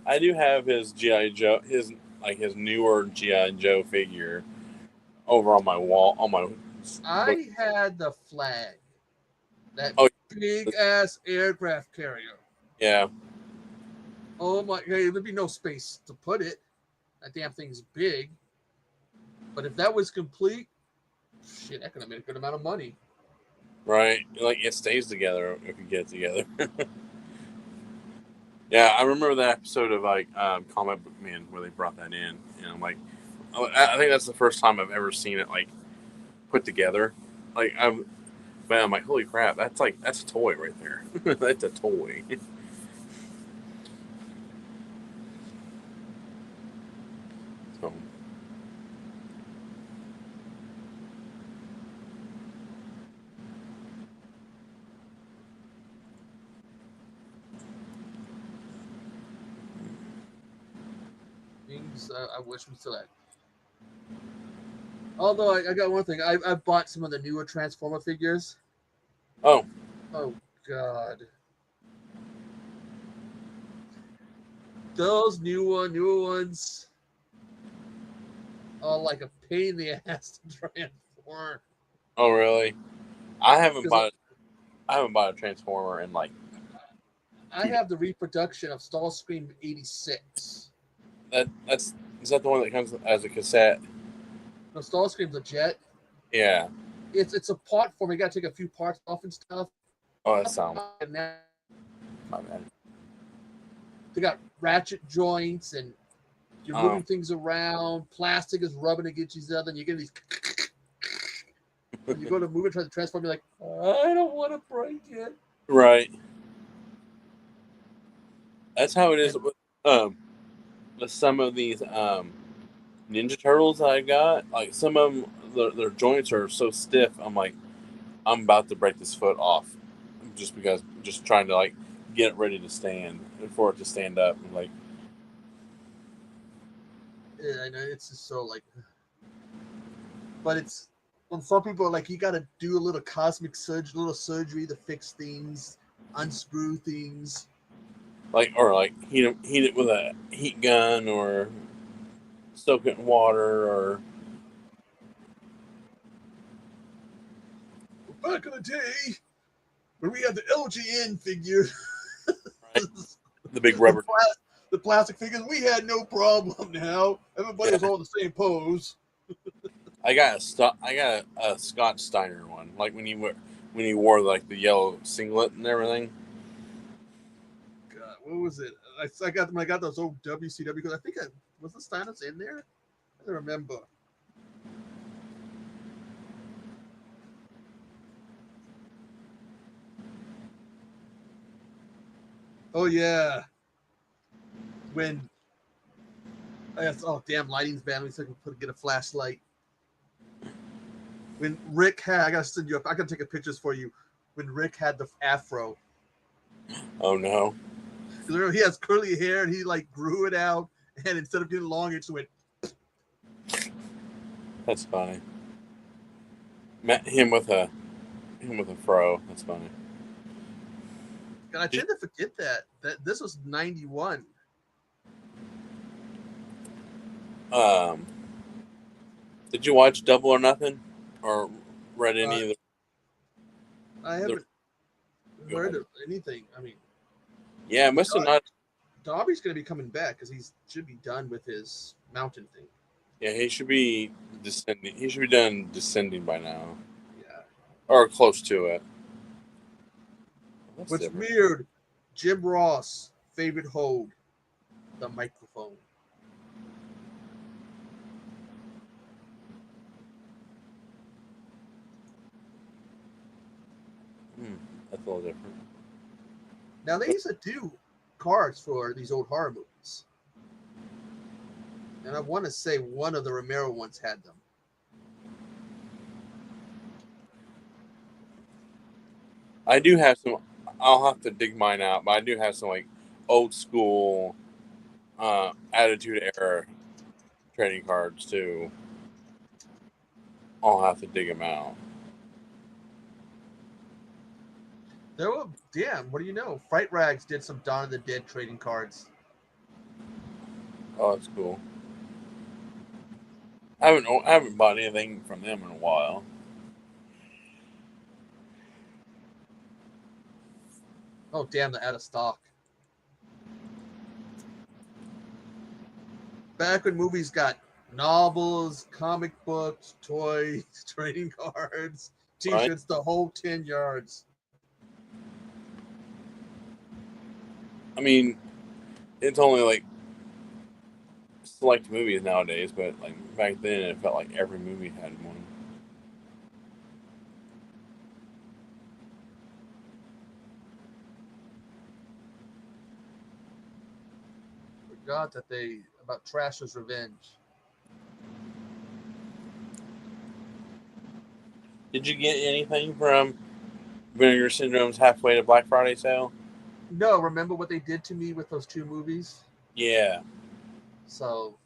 I do have his GI Joe, his newer GI Joe figure over on my wall on my. I had the flag, that Oh, big ass aircraft carrier. yeah. Oh my! Hey, there'd be no space to put it. That damn thing's big. But if that was complete, shit, that could have made a good amount of money. Right, like it stays together if you get it together. Yeah, I remember that episode of like Comic Book Man where they brought that in, and I'm like, I think that's the first time I've ever seen it like put together. Like I'm like, holy crap, that's a toy right there. That's a toy. So, Things I wish we still had. Although I got one thing, I bought some of the newer Transformer figures. oh, Oh God, those newer ones are like a pain in the ass to transform. oh, really? I haven't Because bought I haven't bought a Transformer in like I 2 days. have the reproduction of Starscream '86. That's is that the one that comes as a cassette? No, Starscream's a jet. Yeah. It's a part form. You got to take a few parts off and stuff. Oh, that sounds And now my bad. they got ratchet joints and you're Oh. moving things around. Plastic is rubbing against each other, and you get these. When you go to move it, try to transform, you're like, I don't want to break it. Right. That's how it is And- with some of these Ninja Turtles that I got. Like some of them, their joints are so stiff. I'm like, I'm about to break this foot off, just trying to like get it ready to stand and for it to stand up. I'm like, Yeah, I know it's just so like, but it's when some people are like, you got to do a little cosmic surgery, little surgery to fix things, unscrew things. or heat it with a heat gun or soak it in water or Back in the day, when we had the LGN figure, right, the big rubber. the plastic figures, we had no problem. Now everybody was all in the same pose. I got a Scott Steiner one, like when he wore like the yellow singlet and everything. God, what was it? I got when I got those old WCW because I think was the Steiners in there. I don't remember. Oh yeah, when oh damn, lighting's bad. Let me see if I can get a flashlight. When Rick had, I gotta send you up. I gotta take a pictures for you. When Rick had the afro, Oh no, because he has curly hair and he like grew it out, and instead of getting long, it just went. that's funny. Met him with a fro. That's funny. And I tend to forget that this was 91. Um, did you watch Double or Nothing or read any of the? I haven't heard of anything. I mean, Yeah, it must have not. Darby's going to be coming back because he should be done with his mountain thing. Yeah, he should be descending. He should be done descending by now, Yeah. or close to it. That's What's different. weird? Jim Ross favorite hold the microphone. That's a little different. Now they used to do cards for these old horror movies, and I want to say one of the Romero ones had them. I do have some. I'll have to dig mine out, but I do have some like old school Attitude Era trading cards too. I'll have to dig them out. There were damn. What do you know? Fright Rags did some Dawn of the Dead trading cards. Oh, that's cool. I haven't bought anything from them in a while. Oh damn, they're out of stock. Back when movies got novels, comic books, toys, trading cards, Right? T-shirts, the whole 10 yards. I mean, it's only like select movies nowadays, but like back then, it felt like every movie had one. Forgot that they about Trasher's Revenge. Did you get anything from Vinegar Syndrome's halfway to Black Friday sale? No, remember what they did to me with those two movies? Yeah. So,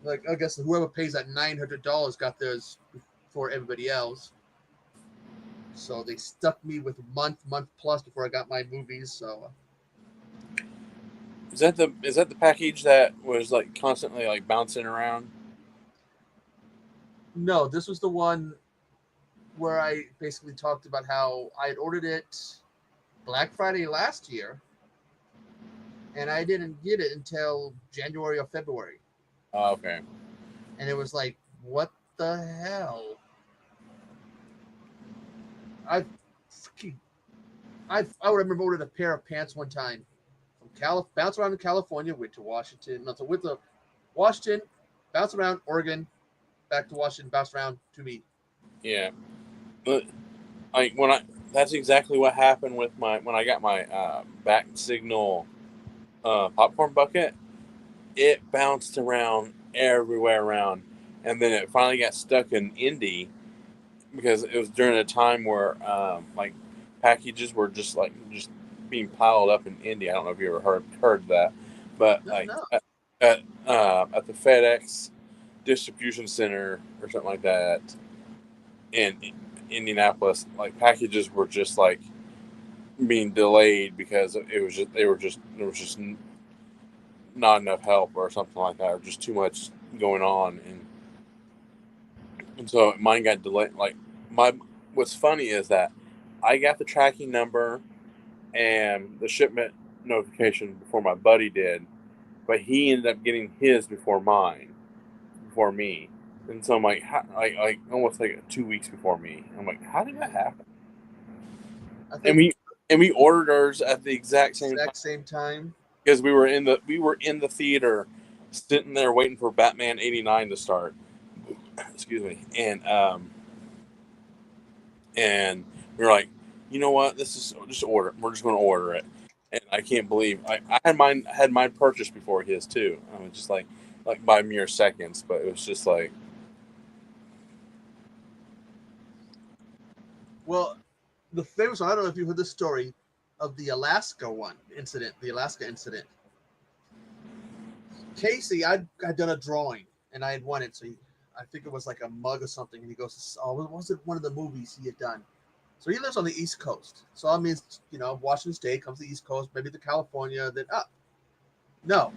like, I guess whoever pays that $900 got theirs before everybody else. So they stuck me with month plus before I got my movies. So Is that the package that was like constantly like bouncing around? no, this was the one where I basically talked about how I had ordered it Black Friday last year, and I didn't get it until January or February. Oh, okay. And it was like, what the hell? I I remember ordering a pair of pants one time from bounce around in California, went to Washington, no, so went to Washington, bounce around Oregon, back to Washington, bounce around to me. Yeah, but like that's exactly what happened with when I got my back signal popcorn bucket. It bounced around everywhere around, and then it finally got stuck in Indy because it was during a time where like packages were just being piled up in Indy. I don't know if you ever heard that, but No, like no. at the FedEx distribution center or something like that in Indianapolis, like packages were just like being delayed because it was just there was just not enough help or something like that, or just too much going on, and so mine got delayed. Like my what's funny is that I got the tracking number and the shipment notification before my buddy did, but he ended up getting his before me. And so I'm like, like almost like 2 weeks before me. I'm like, how did that happen? I And think we ordered ours at the exact same time exact same time. because we were in the theater, sitting there waiting for Batman '89 to start. Excuse me, and we were like, you know what, this is just order. We're just going to order it. And I can't believe I had mine purchased before his too. I was just like by mere seconds, but it was just like, Well, the famous one, I don't know if you heard the story of the Alaska incident. Casey, I'd done a drawing and I had won it. So I think it was like a mug or something. And he goes, oh, was it one of the movies he had done? So he lives on the East Coast. So I mean, Washington State comes to the East Coast, maybe to California, then up. No,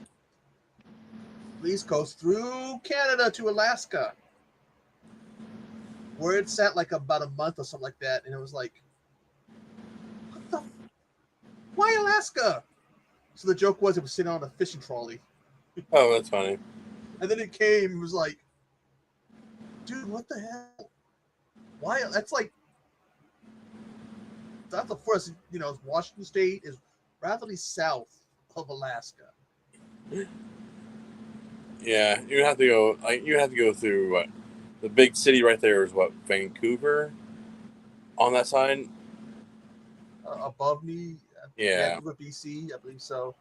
the East Coast through Canada to Alaska, where it sat like about a month or something like that. And it was like, what the? Why Alaska? So the joke was it was sitting on a fishing trolley. oh, that's funny. And then it came, it was like, dude, what the hell? Why? That's the first, Washington State is rapidly south of Alaska. Yeah, you have to go through what the big city right there is what Vancouver on that side. Above me, Yeah. Vancouver, BC, I believe so.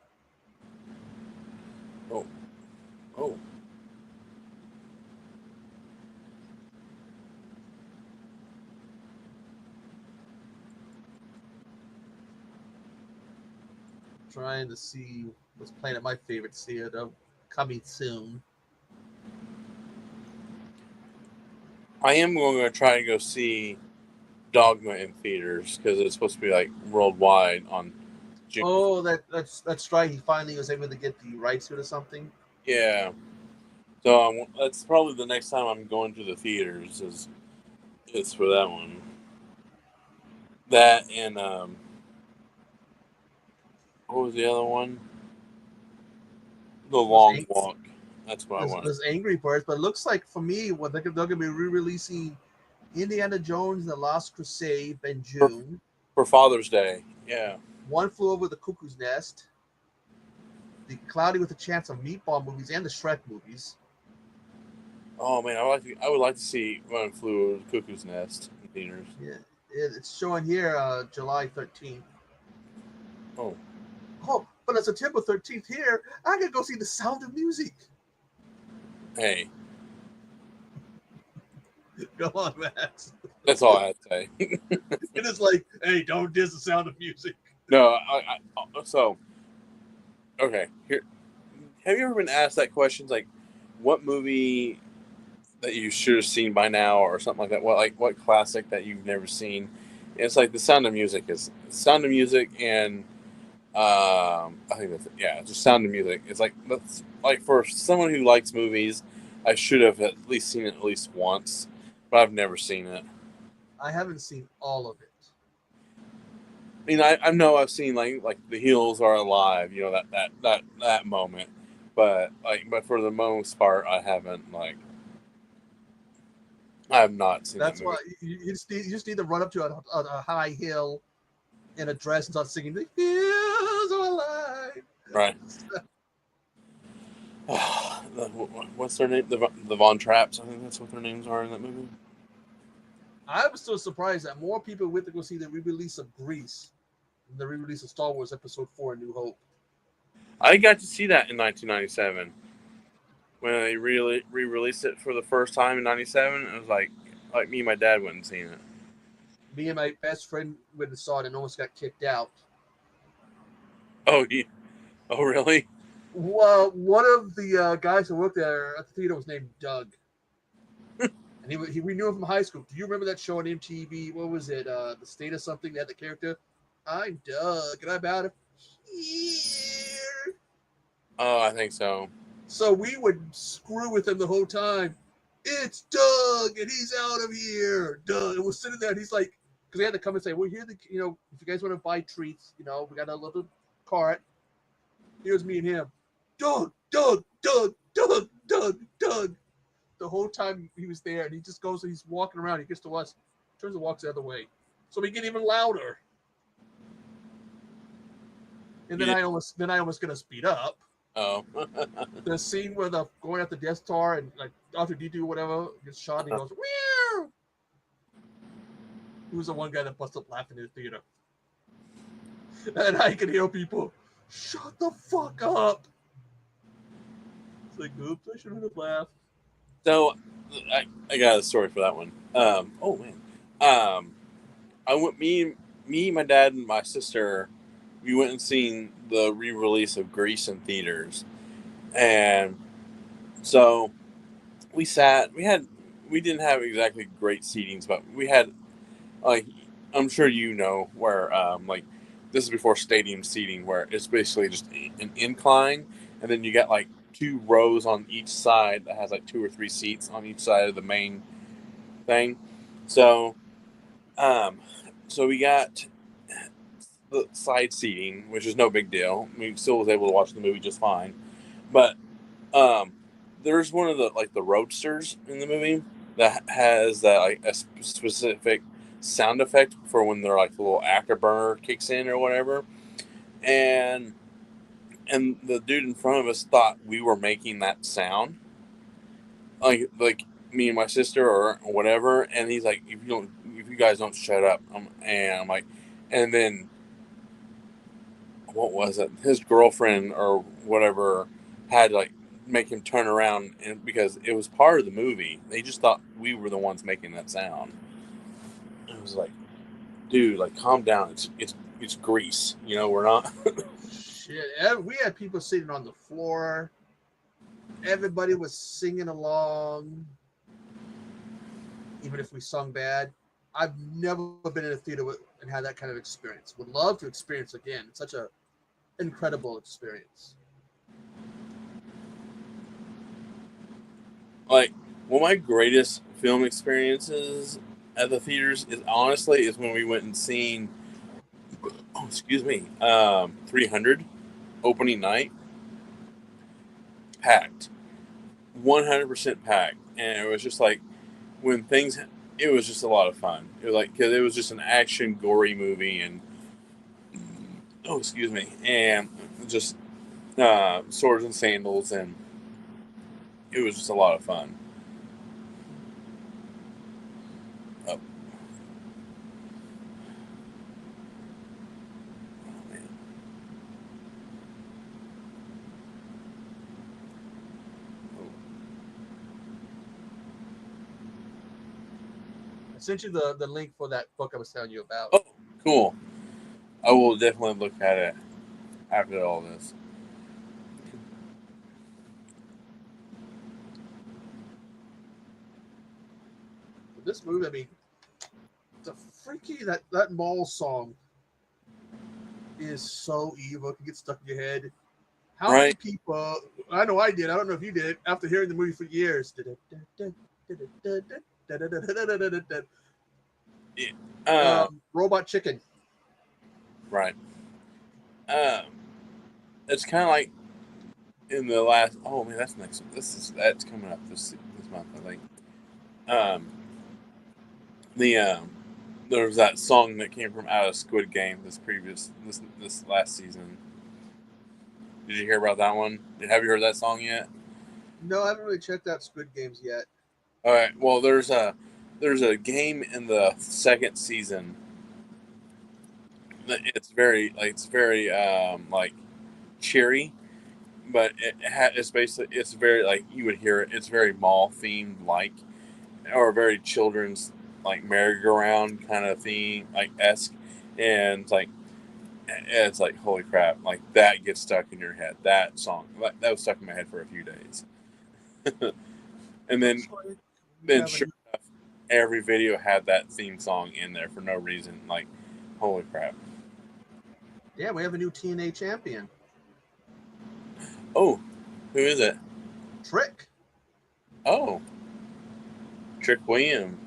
Oh, oh. Trying to see what's playing at my favorite theater coming soon. I am going to try to go see Dogma in theaters because it's supposed to be like worldwide on June. Oh, that's right. He finally was able to get the rights to it or something. Yeah, so that's probably the next time I'm going to the theaters is for that one. That and what was the other one? The Those Long ang- Walk. That's what I those, want those Angry Birds, but it looks like for me, what they're gonna be re-releasing Indiana Jones and the Lost Crusade in for June. for Father's Day. Yeah. One Flew Over the Cuckoo's Nest, the Cloudy with a Chance of Meatball movies, and the Shrek movies. Oh man, I would like to see One Flew Over the Cuckoo's Nest in theaters. Yeah, it's showing here July 13th. Oh, Oh, but on September 13th here, I can go see The Sound of Music. hey, Go on, Max. that's all I had to say. It is like, hey, don't diss The Sound of Music. No, so okay. Here, have you ever been asked that question? Like, what movie that you should have seen by now, or something like that? What classic that you've never seen? It's like The Sound of Music is Sound of Music, and I think that's it. Yeah, just Sound of Music. It's like that's like for someone who likes movies, I should have at least seen it at least once, but I've never seen it. I haven't seen all of it. I mean, I know I've seen like The Hills Are Alive, you know that moment, but for the most part, I have not seen that That's movie. why you just need to run up to a high hill in a dress and starts singing, "The hills are alive." Right. What's their name? The Von Trapps. I think that's what their names are in that movie. I was still surprised that more people went to go see the re-release of Grease than the re-release of Star Wars Episode 4: A New Hope. I got to see that in 1997 when they re-released it for the first time in '97. It was like me and my dad went and seen it. Me and my best friend went and saw it and almost got kicked out. Oh, yeah. Oh, really? Well, one of the guys who worked there at the theater was named Doug. And we knew him from high school. Do you remember that show on MTV? What was it? The State of Something? They had the character. I'm Doug, and I'm out of here. Oh, I think so. So we would screw with him the whole time. It's Doug, and he's out of here. Doug. And we're sitting there, and he's like, because they had to come and say, "Well, here, if you guys want to buy treats, we got a little cart. Here's me and him. Doug, Doug, Doug, Doug, Doug, Doug." The whole time he was there, and he just goes and he's walking around. He gets to us, turns and walks the other way. So we get even louder. And then I almost gonna speed up. Oh. The scene where the going at the Death Star and like Dr. D2 or whatever gets shot and he goes, "Meow." He was the one guy that busted up laughing in the theater. And I could hear people, "Shut the fuck up." It's like, oops, I shouldn't have laughed. So, I got a story for that one. Oh man, I went. Me, my dad, and my sister. We went and seen the re-release of Grease in theaters, and so we sat. We didn't have exactly great seatings, but we had like I'm sure you know where like this is before stadium seating, where it's basically just an incline, and then you got like 2 rows on each side that has like 2 or 3 seats on each side of the main thing. So, um, so we got the side seating, which is no big deal. We still was able to watch the movie just fine. But um, there's one of the roadsters in the movie that has that like a specific sound effect for when they're like the little afterburner kicks in or whatever. And the dude in front of us thought we were making that sound, like me and my sister or whatever. And he's like, if you guys don't shut up, and I'm like, and then what was it? His girlfriend or whatever had to like make him turn around, and because it was part of the movie, they just thought we were the ones making that sound. It was like, dude, like calm down. It's Grease. We're not. Shit, we had people sitting on the floor. Everybody was singing along, even if we sung bad. I've never been in a theater and had that kind of experience. Would love to experience again. It's such a incredible experience. Like one of my greatest film experiences at the theaters is when we went and seen. Oh, excuse me. 300 opening night, packed, 100% packed, and it was just like when things. It was just a lot of fun. It was like because it was just an action, gory movie, and oh, excuse me, and just swords and sandals, and it was just a lot of fun. Oh. I sent you the link for that book I was telling you about. Oh, cool. I will definitely look at it after all this. This movie, I mean, the freaky that mall song is so evil. It can get stuck in your head. How many people? I know I did. I don't know if you did. After hearing the movie for years. Robot Chicken. Right. It's kind of like in the last. Oh man, that's next. That's coming up this month, I think. The there was that song that came from out of Squid Game this last season. Did you hear about that one? Have you heard that song yet? No, I haven't really checked out Squid Games yet. All right. Well, there's a game in the second season. It's very like cheery, but it's basically it's very like you would hear it. It's very mall themed like, or very children's like merry-go-round kind of theme like esque, and it's like holy crap, like that gets stuck in your head. That song that was stuck in my head for a few days, and Looks like we then have a sure new, enough, every video had that theme song in there for no reason. Like holy crap. yeah, we have a new TNA champion, Oh, who is it? Trick. Oh, Trick William.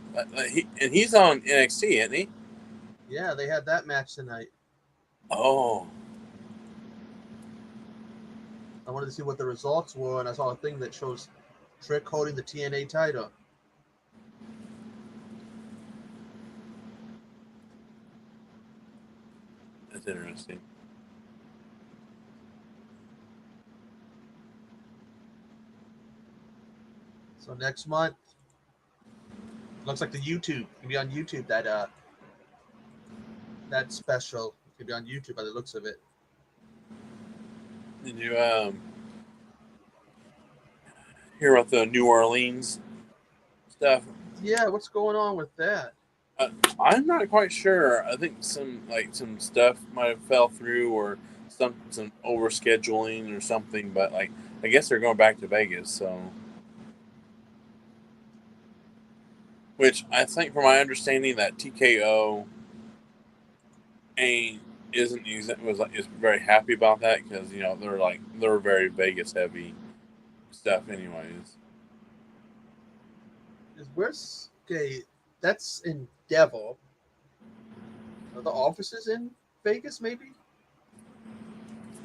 He's on NXT, isn't he? Yeah, they had that match tonight. Oh, I wanted to see what the results were, and I saw a thing that shows Trick holding the TNA title. that's interesting. So next month, looks like the YouTube can be on YouTube. That special can be on YouTube by the looks of it. Did you hear about the New Orleans stuff? Yeah, what's going on with that? I'm not quite sure. I think some stuff might have fell through, or some overscheduling or something. But like, I guess they're going back to Vegas. So, which I think, from my understanding, that TKO ain't isn't was like is very happy about that because they're very Vegas heavy stuff, anyways. Where's okay? That's in Devil. Are the offices in Vegas, maybe?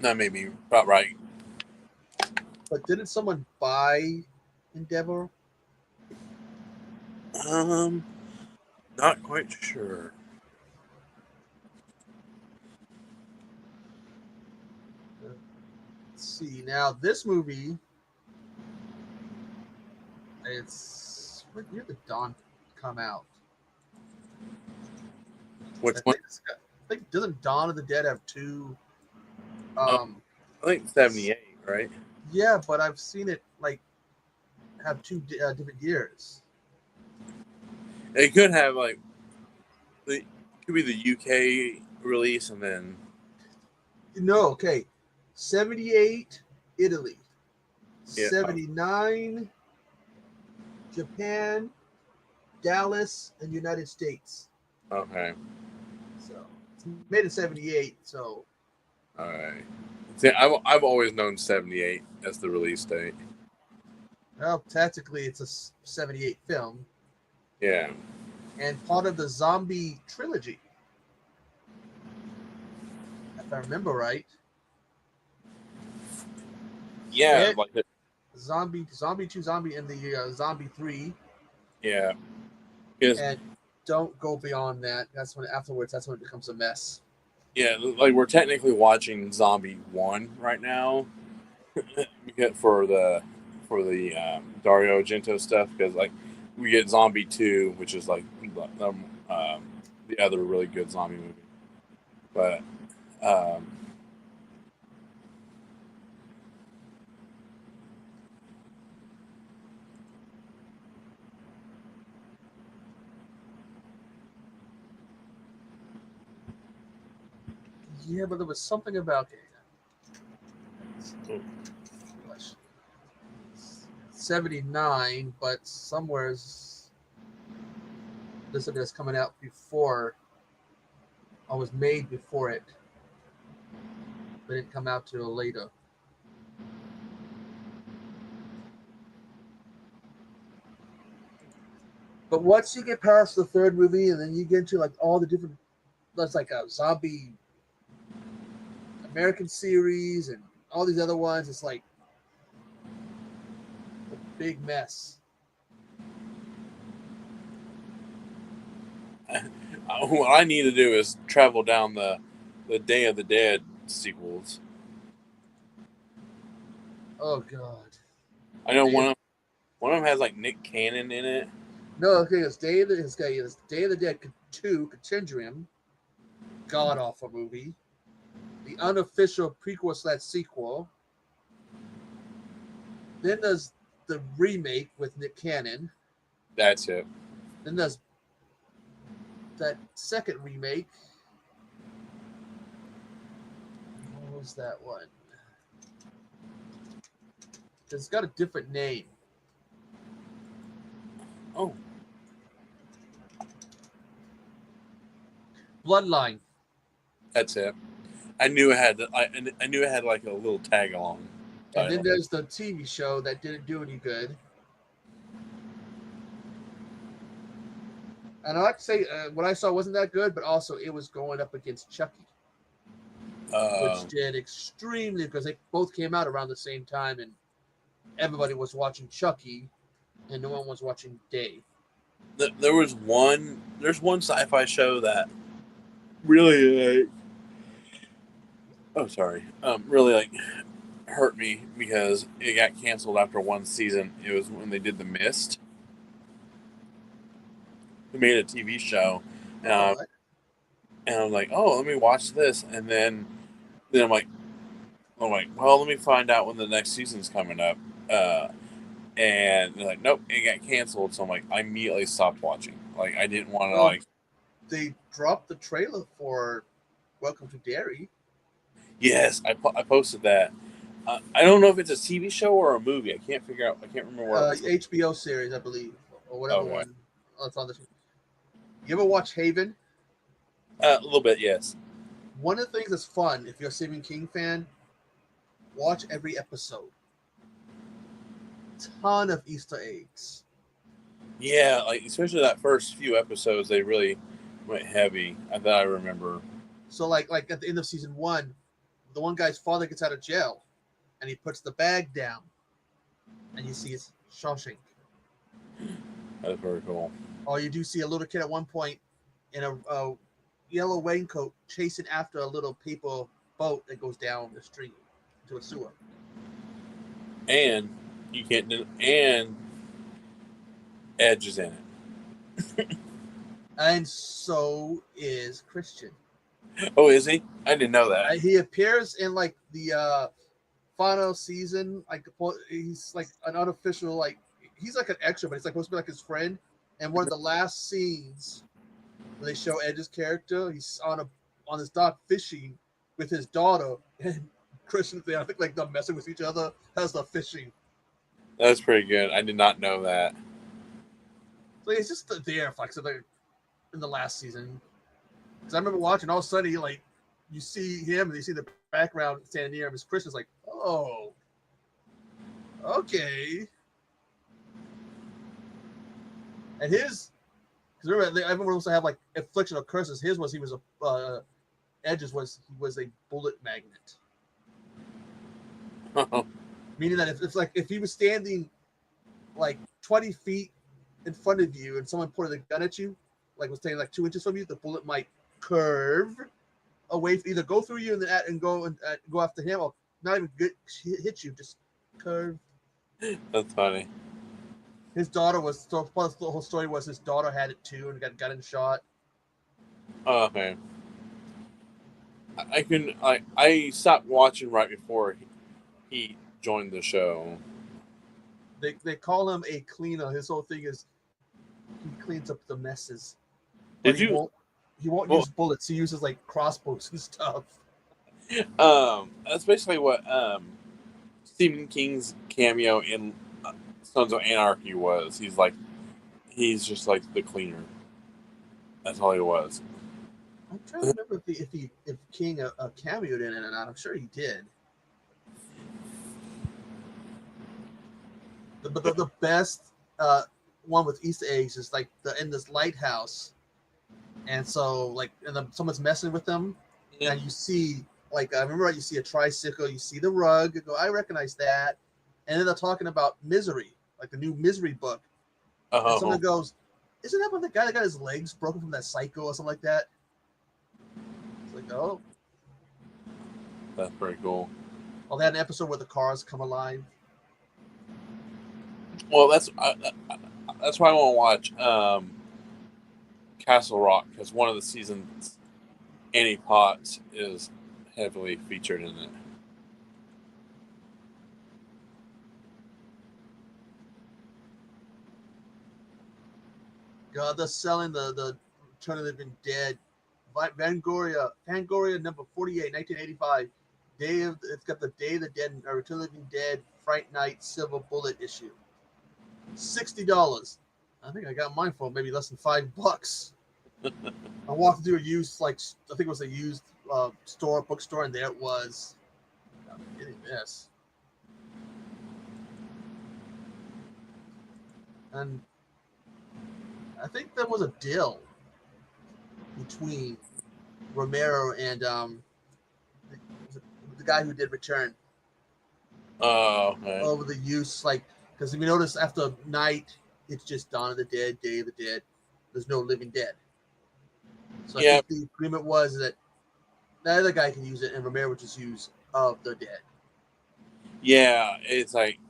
That may be about right. But didn't someone buy Endeavor? Um, not quite sure. Let's see. Now this movie, it's when did the Dawn come out? Which I one? think, I think doesn't Dawn of the Dead have two? Uh, Um, I think 78, right? yeah, but I've seen it like have two different years. It could have like the could be the UK release and then No, okay, 78 Italy, yeah. 79 Japan, Dallas, and United States. Okay. So it's made in '78. So All right. See, I've always known 78 as the release date. well, tactically it's a '78 film Yeah. and part of the zombie trilogy, if I remember right. Yeah. It, Like it, zombie two, zombie, and the zombie three, yeah. Because and don't go beyond that. That's when afterwards. That's when it becomes a mess. yeah, like we're technically watching Zombie 1 right now because for the Dario Argento stuff because like we get Zombie 2, which is like the other really good zombie movie. But um, Yeah, but there was something about 79, but somewhere's this is coming out before, or was made before it, but didn't come out till later. But once you get past the third movie, and then you get into like all the different, that's like a zombie American series and all these other ones, it's like a big mess. What I need to do is travel down the Day of the Dead sequels. Oh God. I know Day of, one of them has like Nick Cannon in it. no, okay, it's Day of the Dead 2, Contingrium, god awful movie. The unofficial prequel / sequel. Then there's the remake with Nick Cannon. That's it. Then there's that second remake. What was that one? It's got a different name. Oh, Bloodline. that's it. I knew it had. I knew it had like a little tag along And then title. there's the TV show that didn't do any good. And I like to say what I saw wasn't that good, but also it was going up against Chucky, which did extremely because they both came out around the same time, and everybody was watching Chucky, and no one was watching Dave. There was one. There's one sci-fi show that really. Oh, sorry. Really like hurt me because it got canceled after one season. It was when they did The Mist. They made a TV show, and Oh, I'm like, oh, let me watch this, and then I'm like, well, let me find out when the next season's coming up. And they're like, nope, it got canceled. So I'm like, I immediately stopped watching. Like, I didn't want to well, like. they dropped the trailer for Welcome to Derry. Yes, I posted that. I don't know if it's a TV show or a movie. I can't figure out. I can't remember what it was. HBO series, I believe, or whatever Okay, one. It's on this. You ever watch Haven? a little bit, yes. One of the things that's fun if you're a Stephen King fan, watch every episode. Ton of Easter eggs. Yeah, like especially that first few episodes, they really went heavy. That I remember. So like at the end of season 1, the one guy's father gets out of jail, and he puts the bag down, and you see it's Shawshank. That's very cool. Or you do see a little kid at one point in a yellow raincoat chasing after a little paper boat that goes down the stream into a sewer. And you can't. And Edge is in it. And so is Christian. Oh, is he? I didn't know that. He appears in like the final season. Like he's like an unofficial, like he's like an extra, but he's like supposed to be like his friend. And one of the last scenes where they show Edge's character, he's on his dock fishing with his daughter, and Christian's there. I think like they're messing with each other as they're fishing. That's pretty good. I did not know that. So it's just there, like so in the last season. Because I remember watching, all of a sudden, like you see him and you see the background standing near him. As Christian's like, oh, okay. And his, because remember, everyone was to have like affliction of curses. His was he was a Edge's was he was a bullet magnet, meaning that if he was standing like 20 feet in front of you and someone pointed a gun at you, like was standing like 2 inches from you, the bullet might curve away, either go through you and go after him, or not even hit you, just curve. That's funny. His daughter was so plus the whole story was his daughter had it too and got gun and shot. Oh man, I stopped watching right before he joined the show. They call him a cleaner. His whole thing is he cleans up the messes, but Did you? he won't Well, use bullets. He uses like crossbows and stuff. that's basically what Stephen King's cameo in Sons of Anarchy was. He's just like the cleaner. That's all he was. I'm trying to remember if King cameoed in it or not. I'm sure he did. The best one with Easter eggs is like in this lighthouse, and so like someone's messing with them, and you see like I remember you see a tricycle, you see the rug, you go, I recognize that, and then they're talking about Misery, like the new Misery book, and someone goes, isn't that when the guy that got his legs broken from that psycho or something like that? It's like, oh. That's pretty cool. Well, they had an episode where the cars come alive. Well, that's why I want to watch Castle Rock, because one of the seasons, Annie Potts is heavily featured in it. God, they're selling the Return of the Living Dead, Fangoria number 48, 1985. It's got the Day of the Dead, Return of the Living Dead, Fright Night, Silver Bullet issue. $60. I think I got mine for maybe less than $5. I walked through a used, I think it was a used bookstore, and there it was. I'm getting this. And I think there was a deal between Romero and the guy who did Return. Oh, okay. Over the use, because if you notice after Night, it's just Dawn of the Dead, Day of the Dead. There's no Living Dead. So I think the agreement was that the other guy can use it, and Romero would just use Of the Dead. Yeah, it's like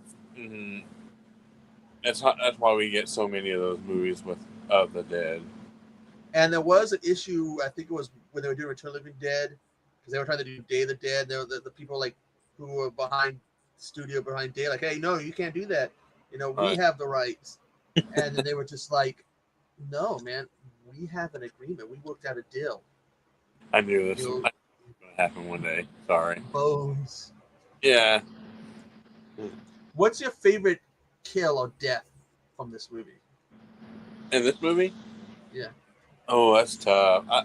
that's why we get so many of those movies with Of the Dead. And there was an issue, I think it was when they were doing Return of the Living Dead, because they were trying to do Day of the Dead. They were the people who were behind the studio, behind Day, hey, no, you can't do that. We have the rights. And then they were just like, no, man, we have an agreement. We worked out a deal. I knew this was going to happen one day. Sorry. Bones. Yeah. What's your favorite kill or death from this movie? In this movie? Yeah. Oh, that's tough. I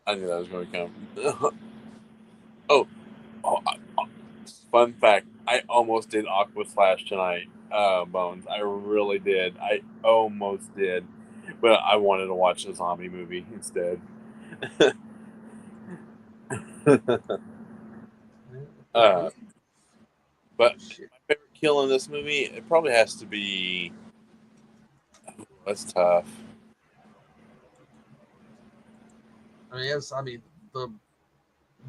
knew that was going to come. Fun fact: I almost did Aqua Slash tonight, Bones. I really did. I almost did, but I wanted to watch a zombie movie instead. But my favorite kill in this movie, it probably has to be. Oh, that's tough. The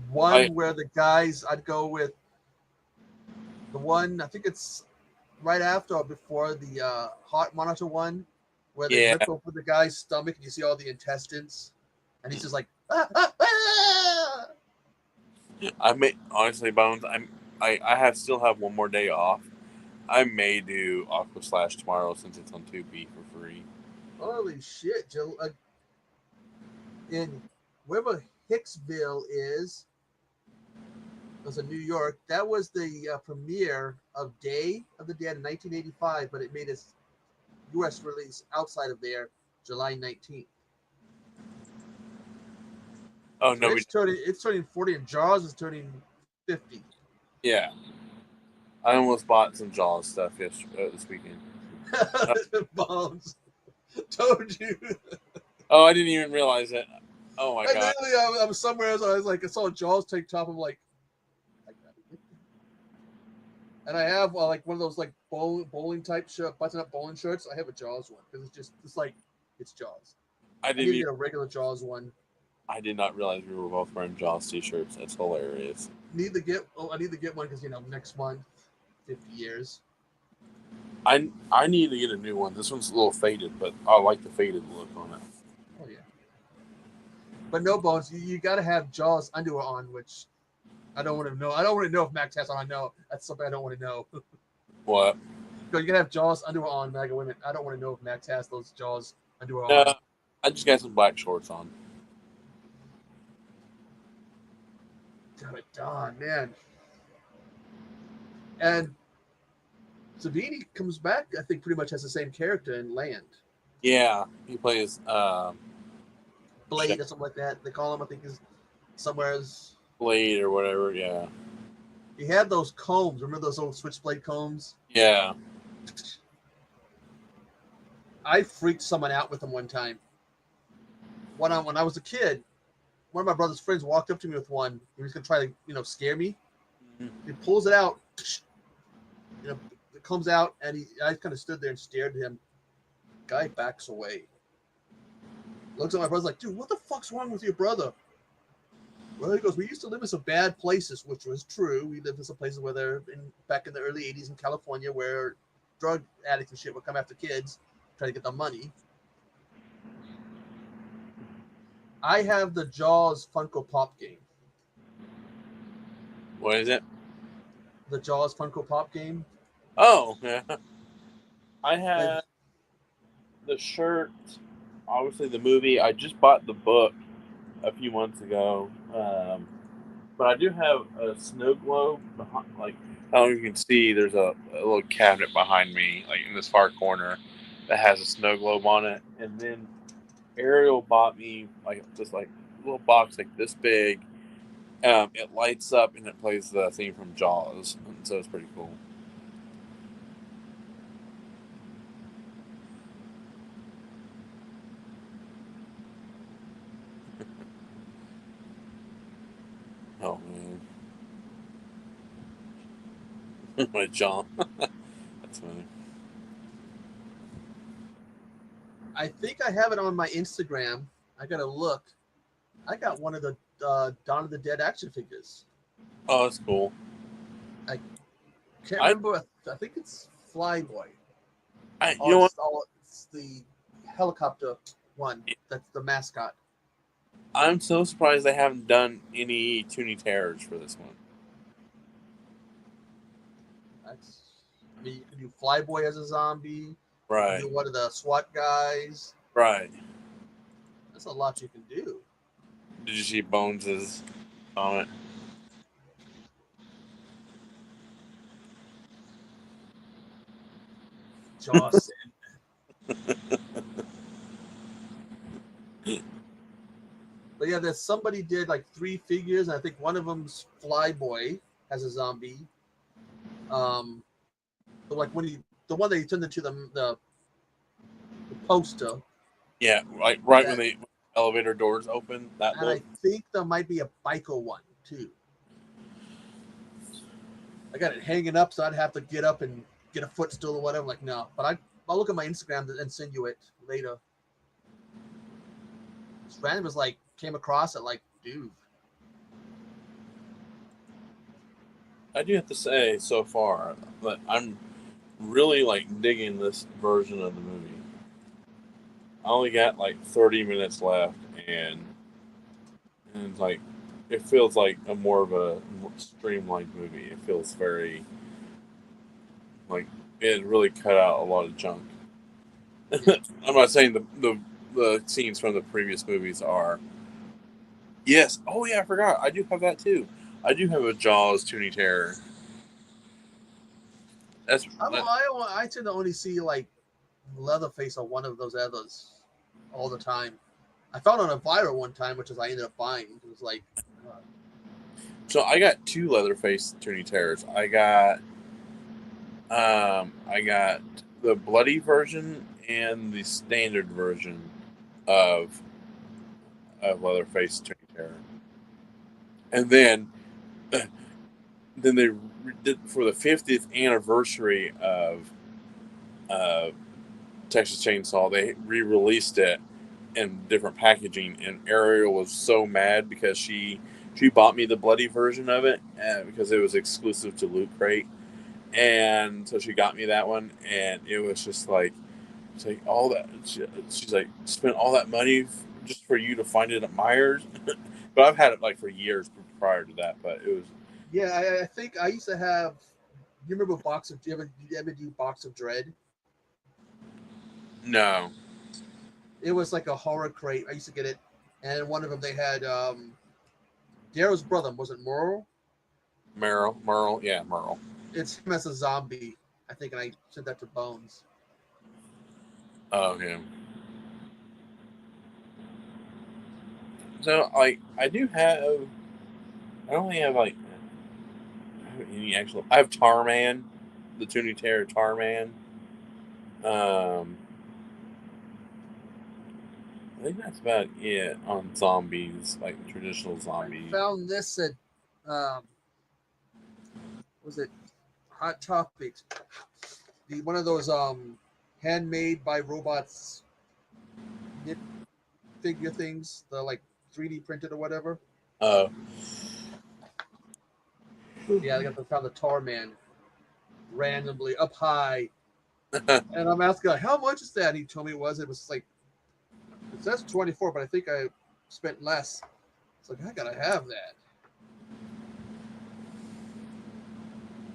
one where the guys, I'd go with the one, I think it's right after or before the heart monitor one, where they rip open the guy's stomach and you see all the intestines, and he's just like, ah, ah, ah! Honestly, Bones, I still have one more day off. I may do Aqua Slash tomorrow since it's on Tubi for free. Holy shit, Joe! In wherever Hicksville is, it was in New York. That was the premiere of Day of the Dead in 1985, but it made its U.S. release outside of there, July 19th. Oh, no, it's turning 40, and Jaws is turning 50. Yeah. I almost bought some Jaws stuff this weekend. Bombs. Told you. Oh, I didn't even realize it. Oh my god. Literally, I was somewhere else. I saw a Jaws tank top. I'm like, and I have one of those bowling type button up bowling shirts. I have a Jaws one because it's Jaws. I need to get a regular Jaws one. I did not realize we were both wearing Jaws t-shirts. That's hilarious. I need to get one because next month, 50 years. I need to get a new one. This one's a little faded, but I like the faded look on it. Oh yeah. But no, Bones, you got to have Jaws underwear on, which I don't want to know. I don't want to know if Max has on. I know that's something I don't want to know. What? So you can have Jaws underwear on, Mega Women. I don't want to know if Max has those Jaws underwear on. I just got some black shorts on. Got it done, man. And Savini comes back, I think, pretty much has the same character in Land. Yeah, he plays Blade or something like that. They call him, I think, is somewhere as Blade or whatever. Yeah. He had those combs. Remember those old switchblade combs? Yeah. I freaked someone out with them one time. When I was a kid, one of my brother's friends walked up to me with one. He was gonna try to, scare me. Mm-hmm. He pulls it out. It comes out, and I kind of stood there and stared at him. Guy backs away. Looks at my brother like, dude, what the fuck's wrong with your brother? Well, he goes, we used to live in some bad places, which was true. We lived in some places where back in the early 80s in California where drug addicts and shit would come after kids, try to get the money. I have the Jaws Funko Pop game. What is it? The Jaws Funko Pop game. Oh, yeah. I have the shirt, obviously the movie. I just bought the book a few months ago. But I do have a snow globe behind, like, I don't know if you can see, there's a little cabinet behind me, like in this far corner, that has a snow globe on it. And then Ariel bought me like this like little box like this big. It lights up and it plays the theme from Jaws, and so it's pretty cool. Oh man, my jaw. That's funny. I think I have it on my Instagram. I gotta look. I got one of the Dawn of the Dead action figures. Oh, that's cool. I can't remember. I think it's Flyboy. You know what? It's the helicopter one. That's the mascot. I'm so surprised they haven't done any Toonie Terrors for this one. I mean, you can do Flyboy as a zombie. Right. You can do one of the SWAT guys. Right. That's a lot you can do. Did you see Bones' on it? Jaws. But yeah, there's somebody did like 3 figures, and I think one of them's Flyboy as a zombie. But like the one that he turned into the poster. Yeah, like right when the elevator doors open. That and look. I think there might be a biker one too. I got it hanging up, so I'd have to get up and get a footstool or whatever. Like no, but I'll look at my Instagram and send you it later. This random was like came across it like, dude. I do have to say, so far, that I'm really like digging this version of the movie. I only got like 30 minutes left, and it's like it feels like a more of a streamlined movie. It feels very like it really cut out a lot of junk. I'm not saying the scenes from the previous movies are. Yes. Oh yeah, I forgot. I do have that too. I do have a Jaws Toonie Terror. I tend to only see like Leatherface on one of those others all the time. I found on a viral one time, which is I ended up buying. It was like. So I got 2 Leatherface Toonie Terrors. I got the bloody version and the standard version of Leatherface Toonie Terror. And then they did for the 50th anniversary of Texas Chainsaw. They re-released it in different packaging, and Ariel was so mad because she bought me the bloody version of it because it was exclusive to Loot Crate, and so she got me that one, and it was just like it's like all that. She's like spent all that money just for you to find it at Myers, but I've had it like for years prior to that. But it was I think I used to have. You remember Box of? Did you ever do Box of Dread? no. It was like a horror crate. I used to get it, and one of them they had Daryl's brother. Was it Merle? Merle, yeah, Merle. It's him as a zombie, I think, and I sent that to Bones. Oh yeah. So like I do have. I only have like any actual. I have Tarman, the Toonie Terror Tarman. I think that's about it on zombies, like traditional zombies. I found this at was it Hot Topics? One of those handmade by robots knit figure things. They're like 3D printed or whatever. Oh. Yeah, they got the found the Tar Man randomly up high, and I'm asking like, how much is that? And he told me it was like it says 24, but I think I spent less. It's like I gotta have that.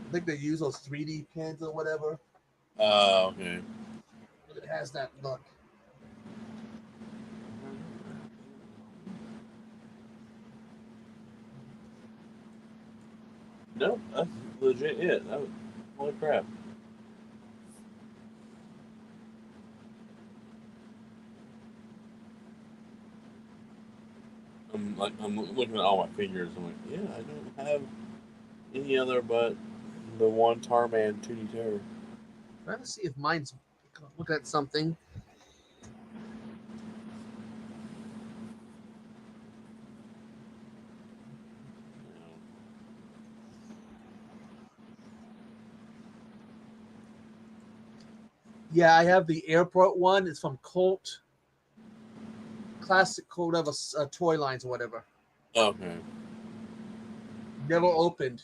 I think they use those 3D pens or whatever. Oh, okay. It has that look. No, that's legit it. That was, holy crap. I'm looking at all my figures. I'm like, yeah, I don't have any other but the one Tarman 2D Terror. Trying to see if mine's look at something. Yeah, I have the airport one. It's from Colt. Classic Colt of a toy lines or whatever. Okay. Never opened.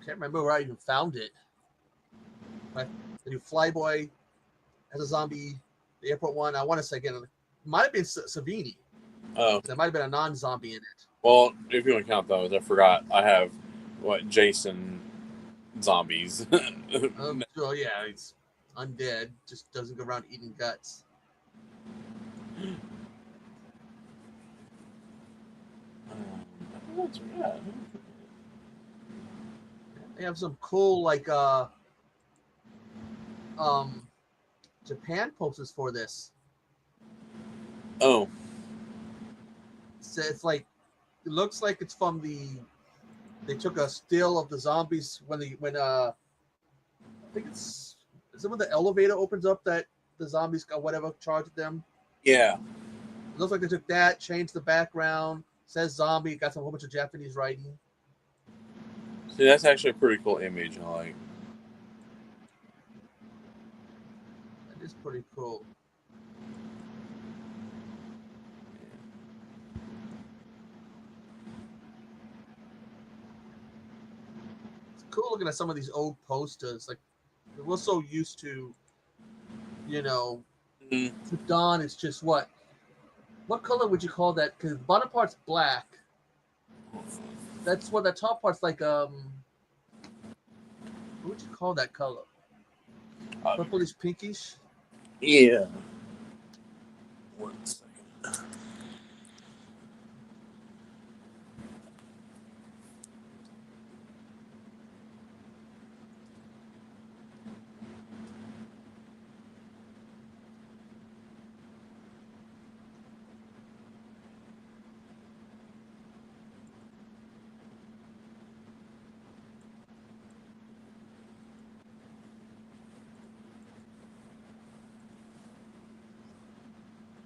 Can't remember where I even found it. But the new Flyboy has a zombie. The airport one, I want to say again, it might have been Savini. Oh, There might have been a non-zombie in it. well, if you want to count those, I forgot. I have Jason zombies. Oh yeah, it's undead. Just doesn't go around eating guts. Yeah. They have some cool like um Japan posters for this. Oh. So it's like it looks like it's from they took a still of the zombies when I think is it when the elevator opens up that the zombies got whatever charged them. Yeah. It looks like they took that, changed the background, says zombie, got some whole bunch of Japanese writing. See, that's actually a pretty cool image. I like. That is pretty cool. It's cool looking at some of these old posters. Like we're so used to, you know, Mm. the dawn is just what color would you call that? Because the bottom part's black. That's what the top part's like. What would you call that color? Purplish, pinkish. Yeah. 1 second.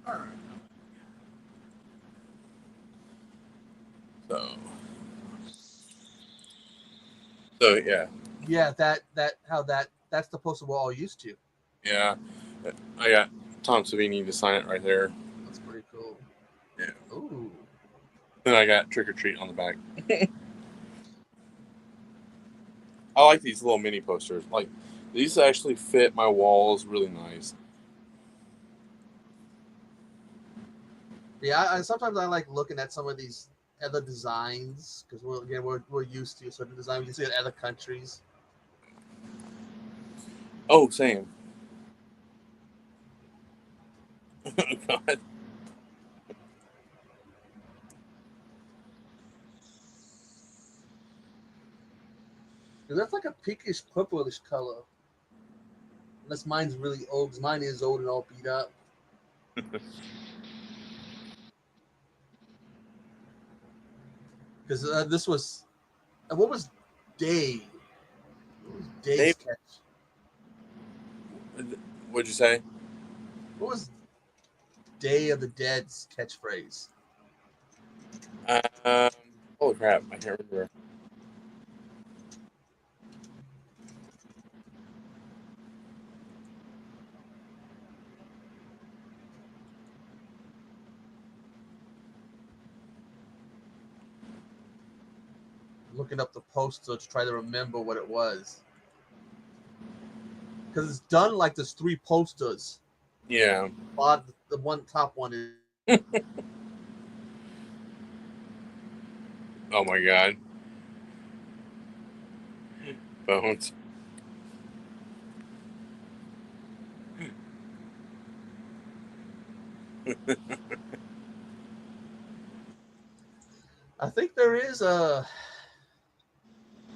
All right. So. So yeah. Yeah, that's the poster we're all used to. Yeah. I got Tom Savini to sign it right there. That's pretty cool. Yeah. Ooh. Then I got Trick or Treat on the back. I like these little mini posters. Like these actually fit my walls really nice. Yeah, sometimes I like looking at some of these other designs because we're used to certain designs you see in other countries. Oh, same. God. Because that's like a pinkish purplish color. Unless mine's really old, because mine is old and all beat up. Because this was what was Day? What was Day's Dave, catch? What'd you say? What was Day of the Dead's catchphrase? Um, Holy crap! I can't remember. Looking up the poster to try to remember what it was. Because it's done like there's 3 posters. Yeah. The one top one is. Oh my god. Bones. I think there is a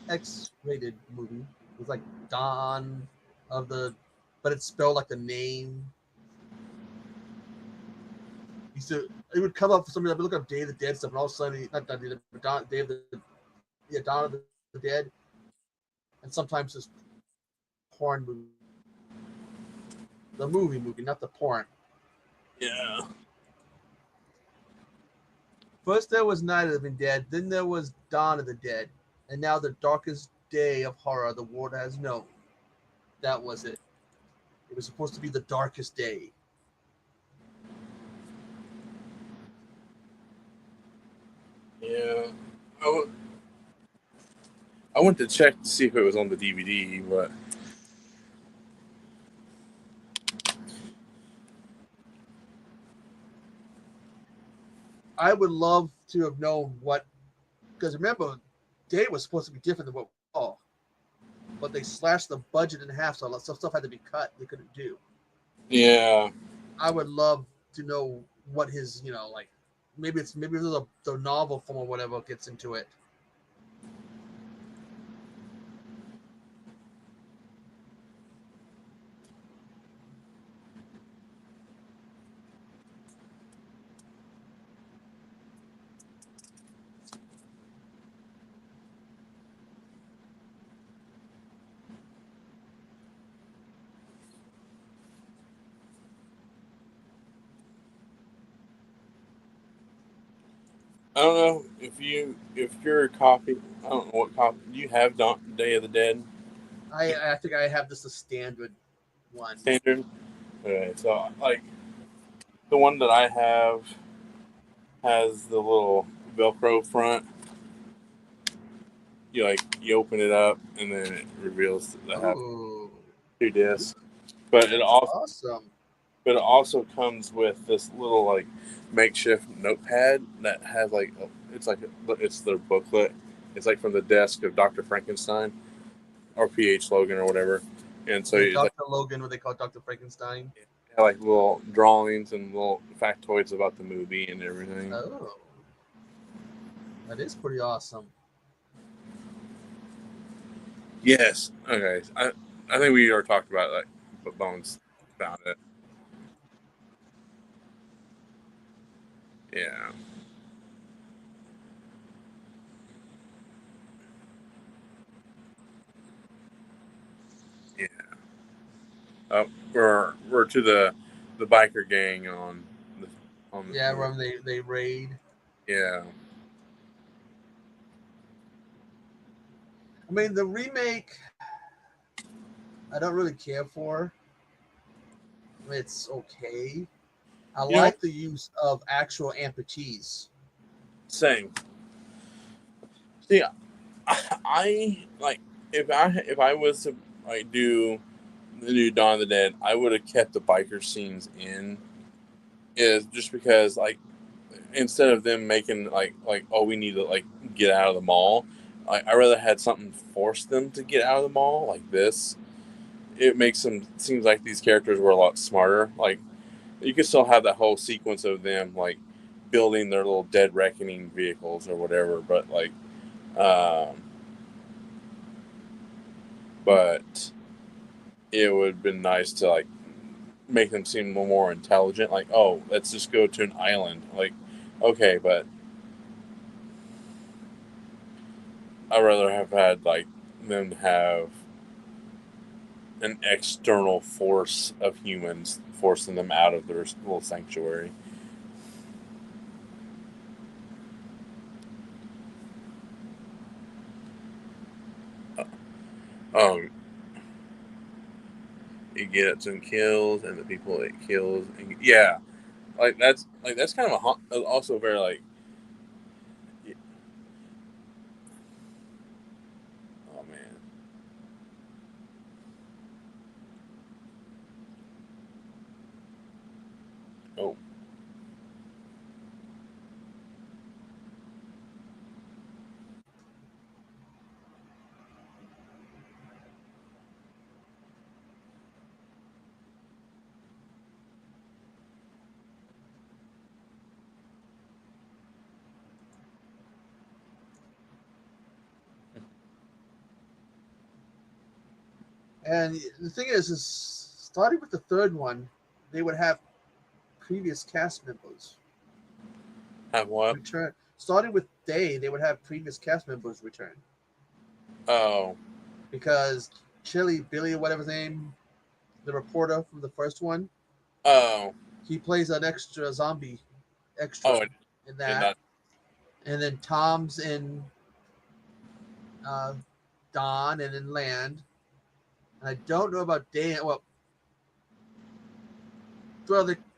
X-rated movie. It's like Dawn of the, but it's spelled like the name. It would come up for somebody that would look up Day of the Dead stuff, and all of a sudden, not Day of the Dawn, Day of the, yeah, Dawn of the Dead, and sometimes this porn movie, the movie, not the porn. Yeah. First there was Night of the Living Dead, then there was Dawn of the Dead, and now the darkest day of horror the world has known. That was it. It was supposed to be the darkest day. Yeah. I went to check to see if it was on the DVD, but I would love to have known what, because remember, Day was supposed to be different than what we saw, but they slashed the budget in half, so a lot of stuff had to be cut. They couldn't do. yeah. I would love to know what his, like maybe there's the novel form or whatever gets into it. I don't know if you're a copy. I don't know what copy do you have. Day of the Dead I think I have just a standard one. standard. Okay, so like the one that I have has the little Velcro front. You open it up and then it reveals that have Oh, 2 discs. But it that's also awesome. comes with this little like makeshift notepad that has like it's their booklet. It's like from the desk of Dr. Frankenstein or PH Logan or whatever. And so Yeah, it's like Dr. Logan, what they call Dr. Frankenstein. like little drawings and little factoids about the movie and everything. Oh, that is pretty awesome. Yes. Okay. I think we already talked about like but Bones found it. Yeah. Yeah. We're to the biker gang on the Yeah, when they raid. yeah. I mean, the remake, I don't really care for. It's okay. I You know, like the use of actual amputees. same. See, I like if I was to like do the new Dawn of the Dead, I would have kept the biker scenes in. Is just because like instead of them making like oh we need to like get out of the mall, I rather had something force them to get out of the mall like this. It makes them seems like these characters were a lot smarter. Like you could still have that whole sequence of them like building their little dead reckoning vehicles or whatever, but like um, but it would have been nice to like make them seem more intelligent. Like, oh, let's just go to an island. Like, okay, but I'd rather have had like them have an external force of humans forcing them out of their little sanctuary. Um, it gets and kills, and the people it kills, and yeah, that's kind of also very like, oh man, oh. And the thing is starting with the third one, they would have previous cast members Have what? return. Starting with Day, they would have previous cast members return Oh, because Chili Billy or whatever his name, the reporter from the first one, oh, he plays an extra zombie oh, extra in and that. that. And then Tom's in uh, Dawn and in Land. And I don't know about Day. Well,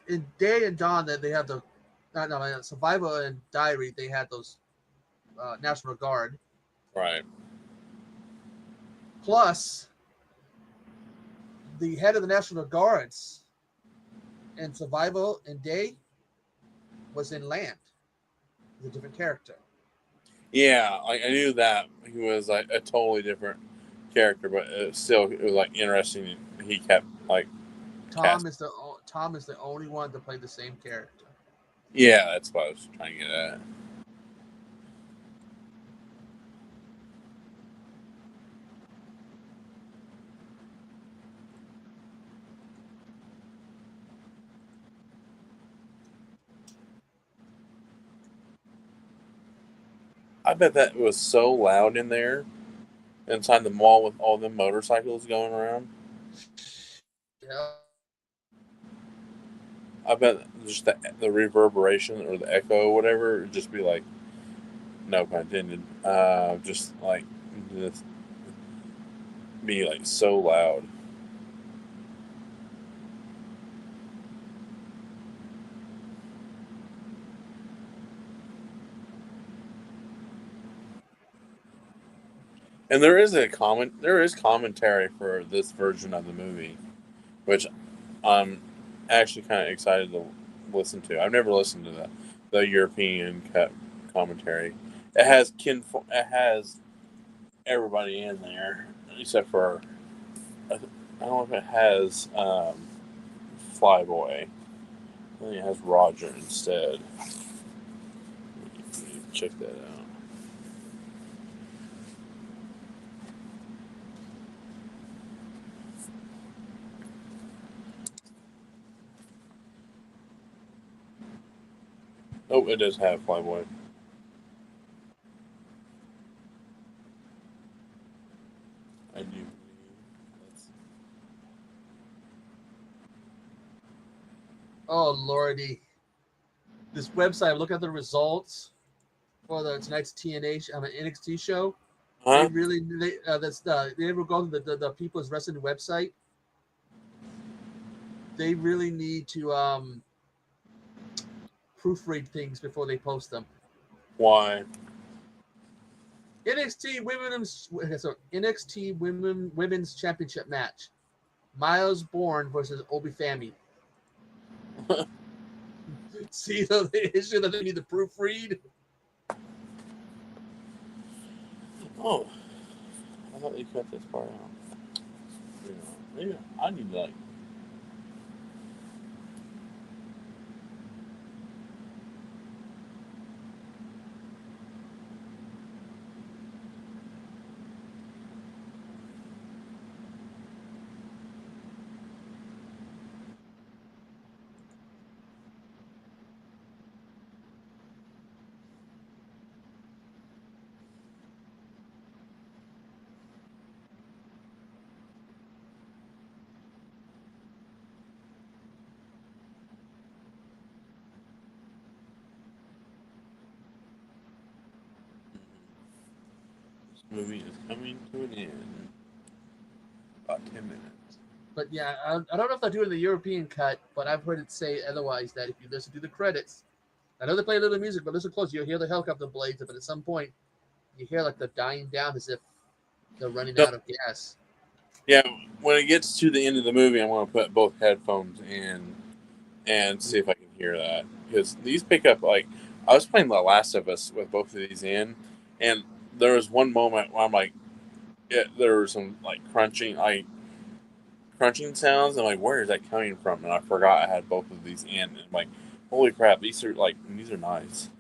in Day and Dawn, that they have the no, Survival and Diary. They had those National Guard. Right. Plus, the head of the National Guards in Survival and Day was in Land. He's a different character. Yeah, like I knew that he was like a totally different character, but it was like interesting. He kept like Tom cast. is the Tom is the only one to play the same character. Yeah, that's what I was trying to get at. I bet that was so loud in there inside the mall with all the motorcycles going around. Yeah. I bet just the reverberation or the echo or whatever would just be like, no pun intended, just be like so loud. And there is commentary for this version of the movie, which I'm actually kind of excited to listen to. I've never listened to the European cut commentary. It has everybody in there except for I don't know if it has Flyboy. I think it has Roger instead. Let me check that out. Oh, it does have Flyboy. I do. Oh lordy, this website. Look at the results for tonight's TNA NXT show. They Huh? really they ever go to the People's Wrestling website. They really need to proofread things before they post them. Why? NXT Women's Championship match. Miles Bourne versus Obi Fami. See the issue that they need to proofread. Oh, I thought you cut this part out. Maybe I need to like. Movie is coming to an end. About 10 minutes. But yeah, I don't know if they do it in the European cut, but I've heard it say otherwise that if you listen to the credits, I know they play a little music, but listen close, you'll hear the helicopter blades, but at some point you hear like the dying down as if they're running So, out of gas. yeah, when it gets to the end of the movie, I'm going to put both headphones in and see if I can hear that. Because these pick up, like, I was playing The Last of Us with both of these in, and there was one moment where I'm like, there was some, like, crunching sounds. I'm like, where is that coming from? And I forgot I had both of these in. And I'm like, holy crap, these are nice.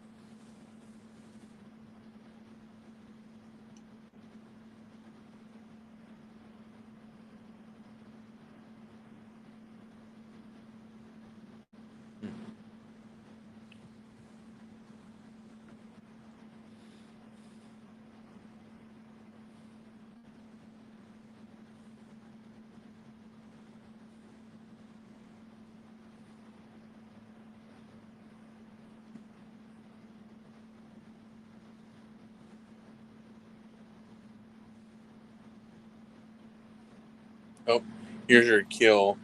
Oh, here's your kill.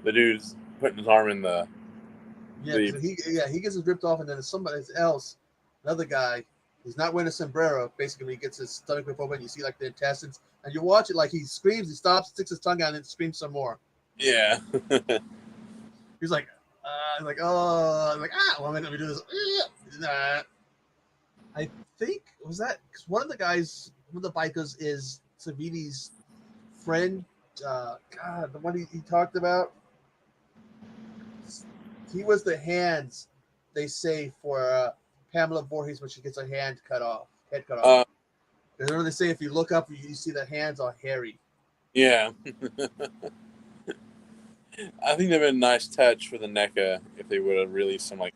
The dude's putting his arm in the Yeah, the because he gets his ripped off, and then somebody else, another guy, he's not wearing a sombrero. Basically, he gets his stomach ripped open. You see like the intestines, and you watch it like he screams, he stops, sticks his tongue out, and then screams some more. yeah. He's like, oh, I'm like, well, let me do this. I think was that because one of the guys, one of the bikers is Savini's friend. God, the one he talked about. He was the hands they say for Pamela Voorhees when she gets her head cut off. Remember they say if you look up, you see the hands are hairy. Yeah. I think that'd been a nice touch for the NECA if they would have released some like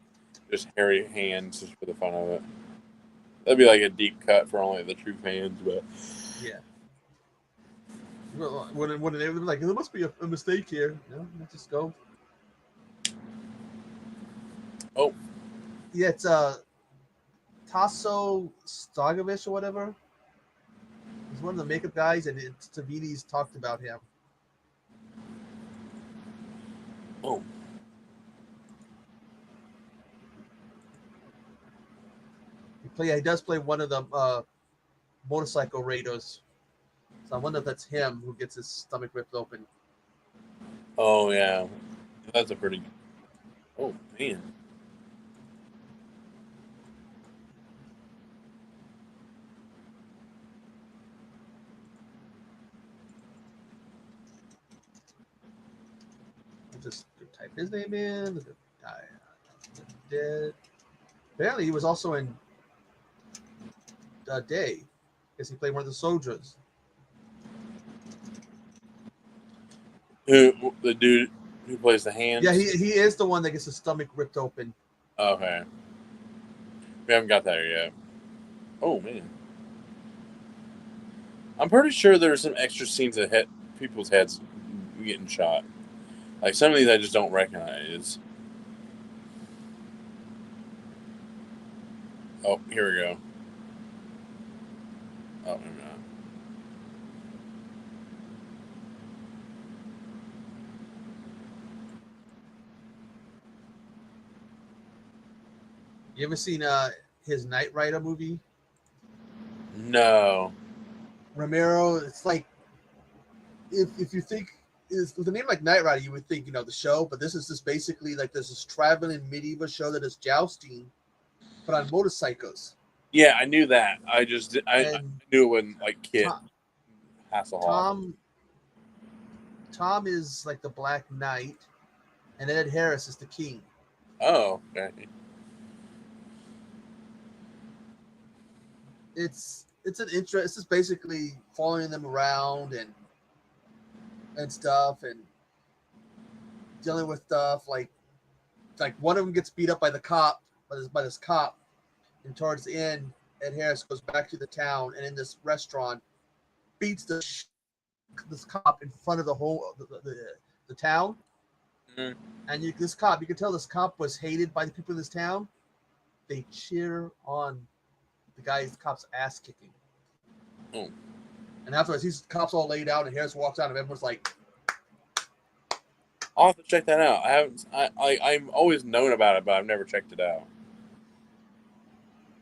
just hairy hands just for the fun of it. That'd be like a deep cut for only the true fans, but Yeah. Well, when they were like, there must be a mistake here. No, let's just go. oh Yeah, it's Tasso Stogovich or whatever. He's one of the makeup guys, and Savini's talked about him. oh He does play one of the motorcycle raiders. So I wonder if that's him who gets his stomach ripped open. oh yeah, that's a pretty. Oh man. I'll just type his name in. Dead. Apparently, he was also in Day, because he played one of the soldiers. Who the dude who plays the Yeah, hands? he is the one that gets his stomach ripped open. Okay, we haven't got there yet. Oh man, I'm pretty sure there's some extra scenes of people's heads getting shot. Like some of these I just don't recognize. Oh, here we go. Oh, maybe not. You ever seen his Knight Rider movie? No. Romero. It's like if you think is with a name like Knight Rider, you would think the show, but this is just basically like there's this traveling medieval show that is jousting, but on motorcycles. Yeah, I knew that. I And knew it wasn't like Kit Tom, Hasselhoff. Tom Tom is like the Black Knight, and Ed Harris is the king. Oh, okay. It's an interest. It's just basically following them around and stuff, and dealing with stuff like one of them gets beat up by the cop by this cop, and towards the end, Ed Harris goes back to the town and in this restaurant beats this cop in front of the whole the town. Mm. And you can tell this cop was hated by the people in this town. They cheer on the cop's ass kicking. Oh, And afterwards, he's cops all laid out, and Harris walks out, and everyone's like, I'll have to check that out. I haven't. I've always known about it, but I've never checked it out.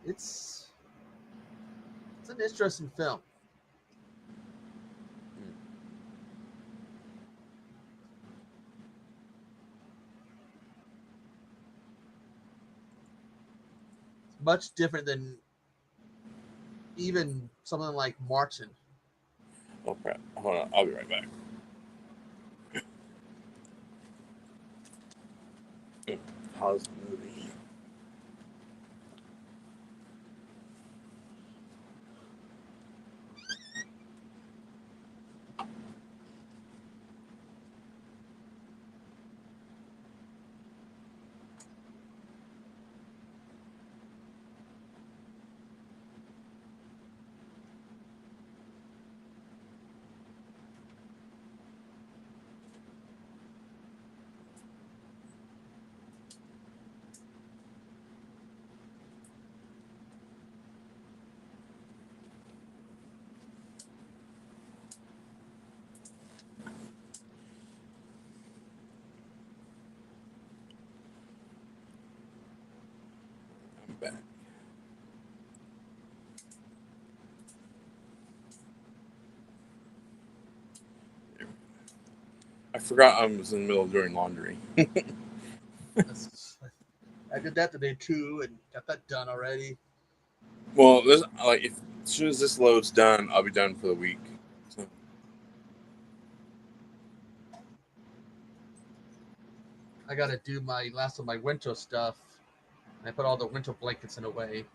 it's an interesting film. It's much different than even something like Martin. Oh crap! Hold on, I'll be right back. Pause the movie. I'm back. I forgot I was in the middle of doing laundry. I did that today too, and got that done already. Well, this like if as soon as this load's done, I'll be done for the week. So, I gotta do my last of my winter stuff. I put all the winter blankets in away,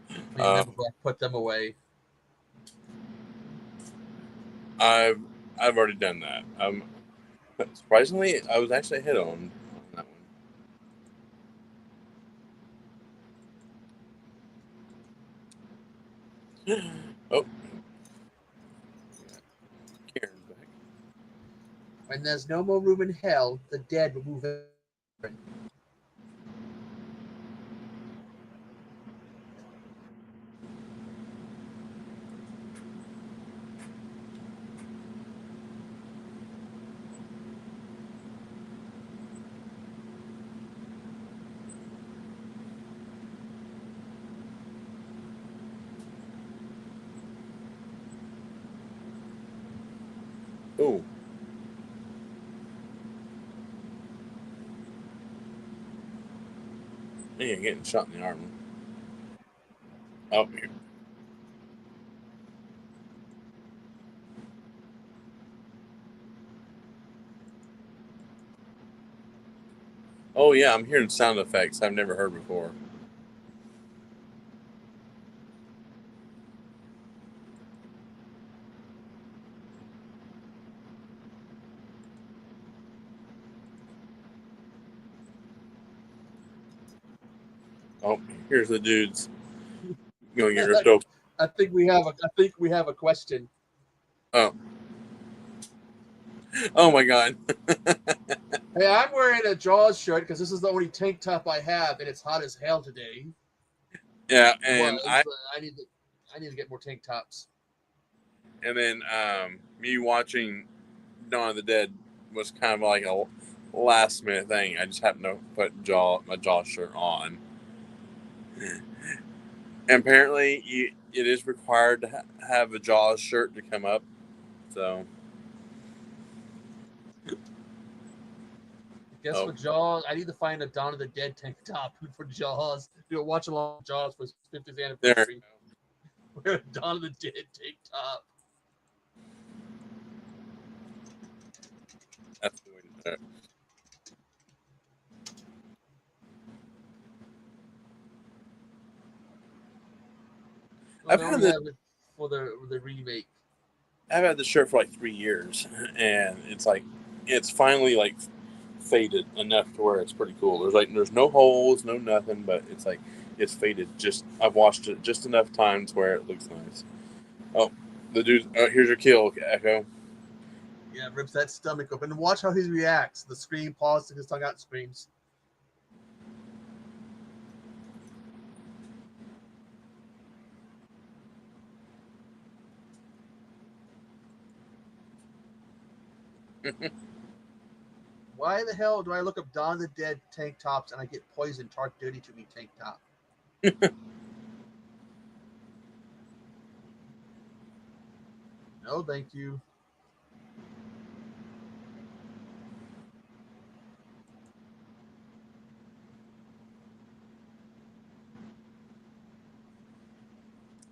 clean them before I put them away. I've I've already done that. Surprisingly, I was actually ahead on that one. Oh, Karen's back. When there's no more room in hell, the dead will move in. Oh, man, getting shot in the arm. Oh, here. Oh yeah, I'm hearing sound effects I've never heard before. Oh, here's the dudes going to get ripped open. I think we have a question. Oh, oh my God. Hey, I'm wearing a Jaws shirt because this is the only tank top I have, and it's hot as hell today. Yeah, Was and I I need to get more tank tops. and then me watching Dawn of the Dead was kind of like a last minute thing. I just happened to put my jaw shirt on. And apparently, it is required to have a Jaws shirt to come up. So, Guess oh, for Jaws, I need to find a Dawn of the Dead tank top for Jaws. Do a watch along Jaws for his 50th there. anniversary. Wear a Dawn of the Dead tank top. That's the way to do it. Well, I've they had only this. have it for the remake. I've had this shirt for like 3 years, and it's finally like faded enough to where it's pretty cool. There's no holes, no nothing, but it's faded. Just I've washed it just enough times where it looks nice. Oh, the dude. Oh, here's your kill, Echo. Yeah, rips that stomach open. And watch how he reacts. The scream, pauses, his tongue out, and screams. Why the hell do I look up Dawn of the Dead tank tops and I get Poison Talk Dirty to Me tank top? No, thank you.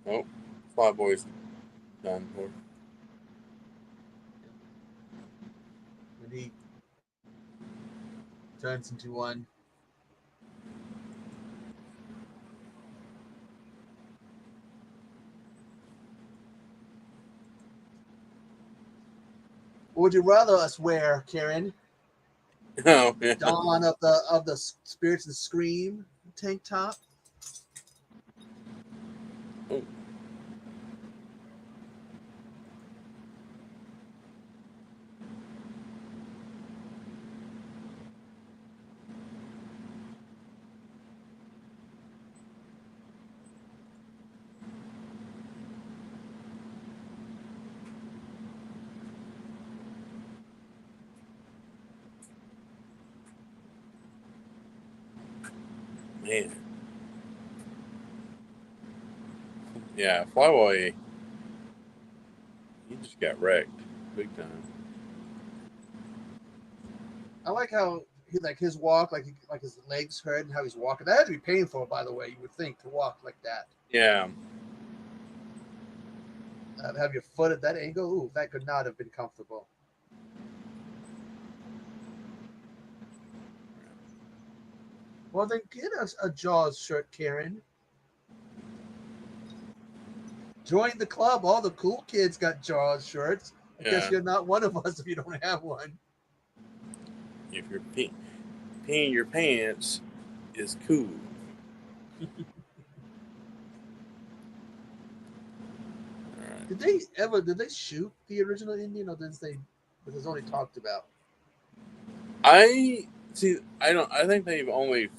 Oh, Flyboy's done for. And he turns into one. What would you rather us wear, Karen? Oh, yeah. Dawn of the Spirits and Scream tank top? Oh. Man. Yeah, Flyboy, he just got wrecked big time. I like how he like his walk, like his legs hurt and how he's walking. That had to be painful, by the way. You would think to walk like that. Yeah. Have your foot at that angle. Ooh, that could not have been comfortable. Well, then get us a Jaws shirt, Karen. Join the club. All the cool kids got Jaws shirts. I guess Yeah. you're not one of us if you don't have one. If you're peeing your pants is cool. All right. Did they shoot the original Indian, or did they? But it's only talked about. I see. I don't. I think they've only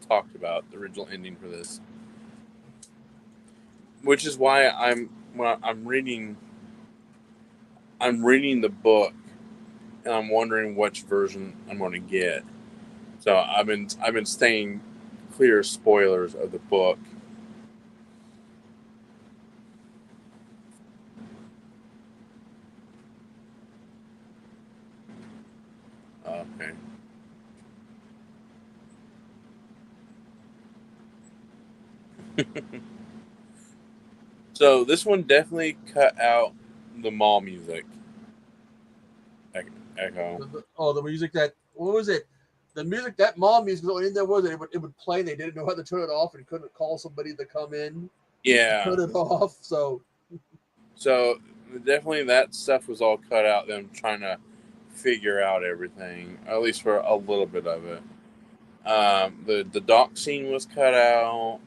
talked about the original ending for this, which is why I'm reading. I'm reading the book, and I'm wondering which version I'm going to get. So I've been staying clear of spoilers of the book. Okay. So this one definitely cut out the mall music. Echo. The music that what was it? The music that mom music was in there was it would play. They didn't know how to turn it off and couldn't call somebody to come in to Yeah. turn it off. So So definitely that stuff was all cut out. Them trying to figure out everything, at least for a little bit of it. The dock scene was cut out.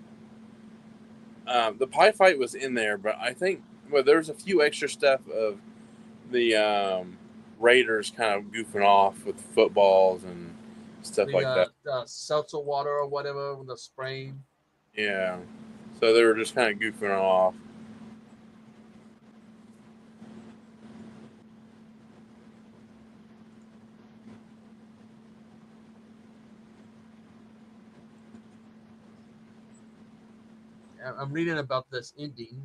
The pie fight was in there, but I think there's a few extra stuff of the Raiders kind of goofing off with footballs and stuff like that. the seltzer water or whatever, the spraying. Yeah, so they were just kind of goofing off. I'm reading about this ending.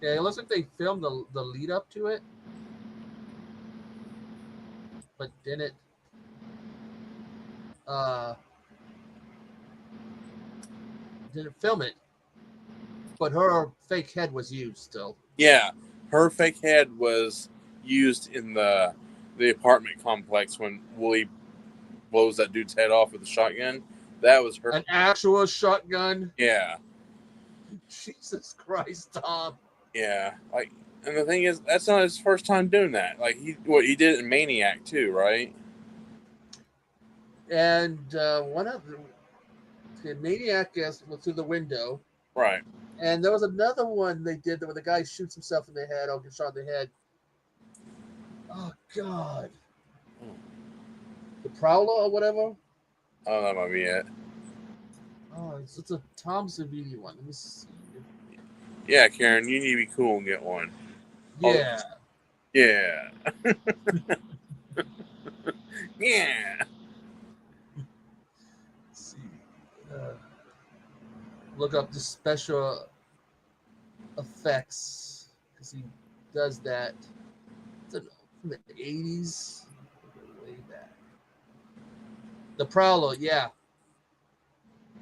Yeah, it looks like they filmed the lead up to it, but uh didn't film it. But her fake head was used still. Yeah, her fake head was used in the apartment complex when Wooly blows that dude's head off with a shotgun. That was her. An actual shotgun. Yeah, Jesus Christ, Tom. yeah. Like, and the thing is, that's not his first time doing that. Like he did it in Maniac too, right? And one of the maniac was through the window. Right. And there was another one they did where the guy shoots himself in the head or gets shot in the head. Oh God. Oh, The Prowler or whatever. that might be it. Oh, it's a Tom Savini one. Let me see. Yeah, Karen, you need to be cool and get one. Yeah. Yeah. Yeah. Let's see. Look up the special effects because he does that. I don't know, from the 80s. Way back. The Prowler, yeah.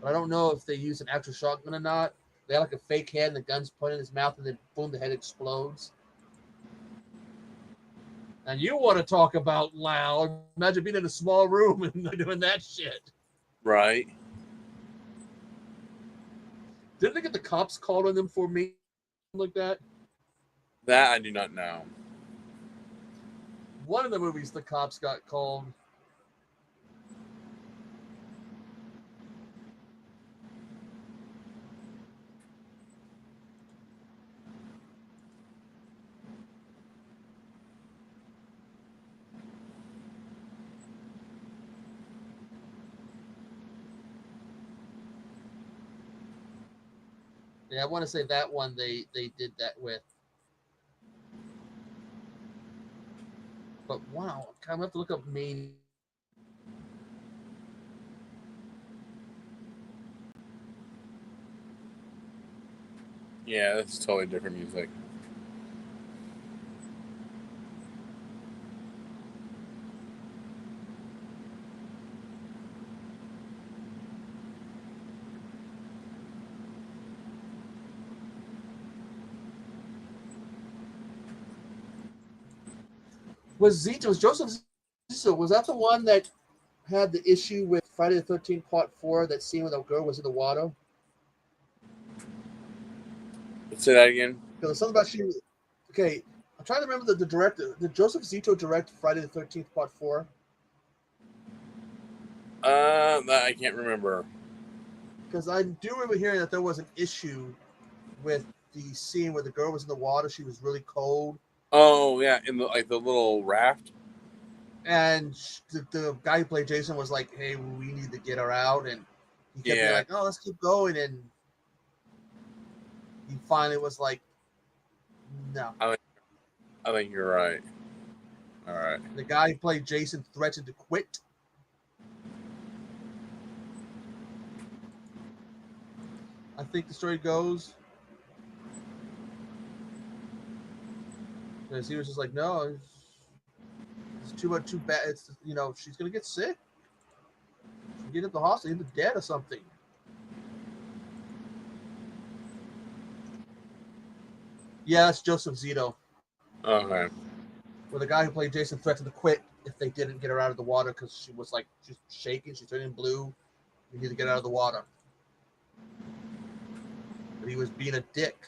But I don't know if they use an actual shotgun or not. They have like a fake head and the gun's pointed in his mouth and then boom, the head explodes. And you want to talk about loud. Imagine being in a small room and doing that shit. Right. Didn't they get the cops called on them for me like that? That I do not know. One of the movies the cops got called. Yeah, I want to say that one they did that with. But wow, I have to look up Mania. Yeah, that's totally different music. Was Joseph Zito, was that the one that had the issue with Friday the 13th Part 4, that scene where the girl was in the water? Let's say that again. Because something about she. Okay, I'm trying to remember the director. Did Joseph Zito direct Friday the 13th Part 4? That I can't remember. Because I do remember hearing that there was an issue with the scene where the girl was in the water. She was really cold. Oh yeah, in the like the little raft. And the guy who played Jason was like, "Hey, we need to get her out," and he kept being Yeah, like, "Oh, let's keep going," and he finally was like, "No." I think you're right. All right. The guy who played Jason threatened to quit. I think the story goes because he was just like, "No, it's too much, too bad. It's she's gonna get sick. She'll get at the hospital, either dead or something." Yeah, that's Joseph Zito. Okay. Where the guy who played Jason threatened to quit if they didn't get her out of the water because she was like just shaking, she's turning blue. You need to get out of the water. But he was being a dick.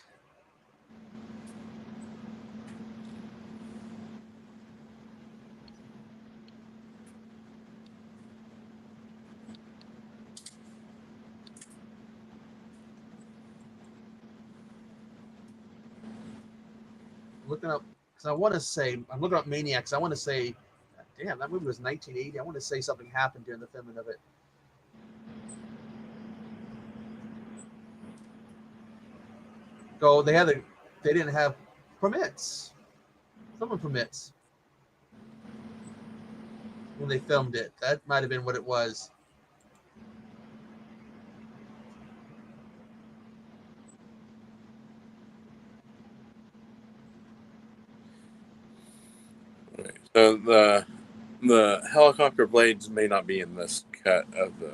Looking up because I want to say I'm looking up Maniacs. I want to say, damn, that movie was 1980. I want to say something happened during the filming of it. So they didn't have permits, filming permits when they filmed it. That might have been what it was. Okay. So the helicopter blades may not be in this cut of the.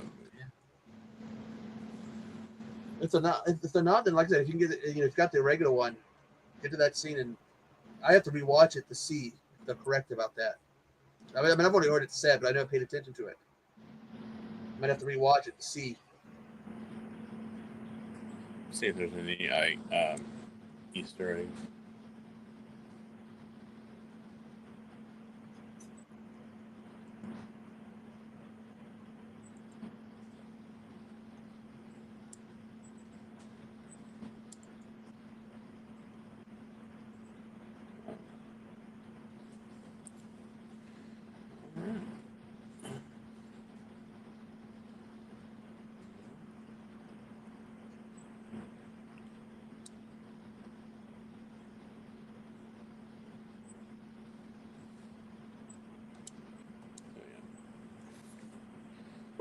If they're not, then like I said, if you can get if you've got the regular one, get to that scene, and I have to rewatch it to see if they're correct about that. I mean, I've already heard it said, but I never paid attention to it. I might have to rewatch it to see. See if there's any Easter eggs.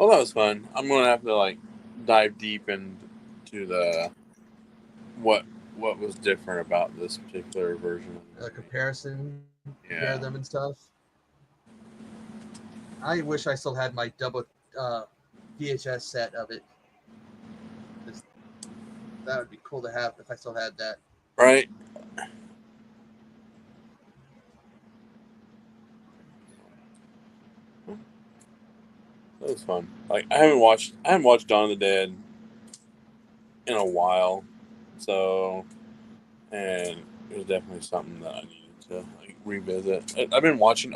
Well, that was fun. I'm gonna have to like dive deep into the what what was different about this particular version of the movie. Comparison, compare Yeah, them and stuff. I wish I still had my double uh, VHS set of it. That would be cool to have if I still had that. right. That was fun. Like I haven't watched Dawn of the Dead in a while, so and it was definitely something that I needed to like revisit. I've been rewatching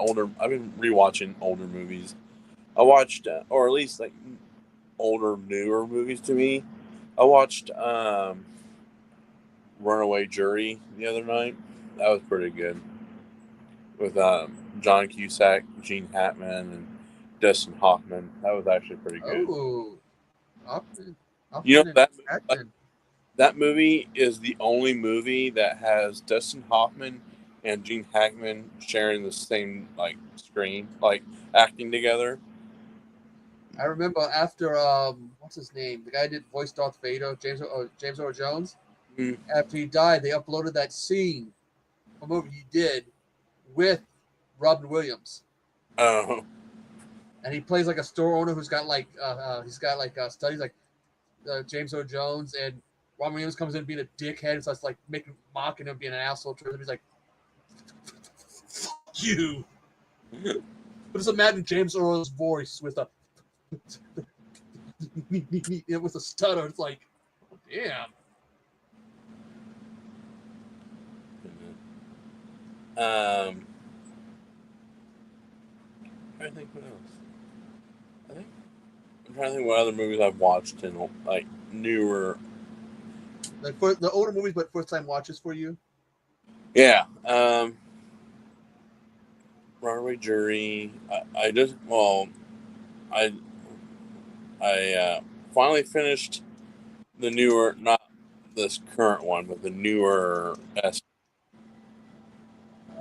older movies. I watched, or at least like older, newer movies to me. I watched Runaway Jury the other night. That was pretty good with John Cusack, Gene Hackman, and Dustin Hoffman. That was actually pretty good. Oh, Hoffman, You know Hoffman and that like, Hackman. that movie is the only movie that has Dustin Hoffman and Gene Hackman sharing the same like screen, like acting together. I remember after what's his name? The guy who did voice Darth Vader, James Earl Jones. Mm. After he died, they uploaded that scene from a movie he did with Robin Williams, Oh, and he plays like a store owner who's got like he's got like studies like James Earl Jones, and Robin Williams comes in being a dickhead, so it's like mocking him being an asshole to him. He's like, "Fuck you." But just imagine James Earl's voice with a with a stutter. It's like, damn. I think what else? I think I'm trying to think what other movies I've watched in like newer. Like for the older movies, but first time watches for you. Yeah, Runaway Jury. I just I I finally finished the newer, not this current one, but the newer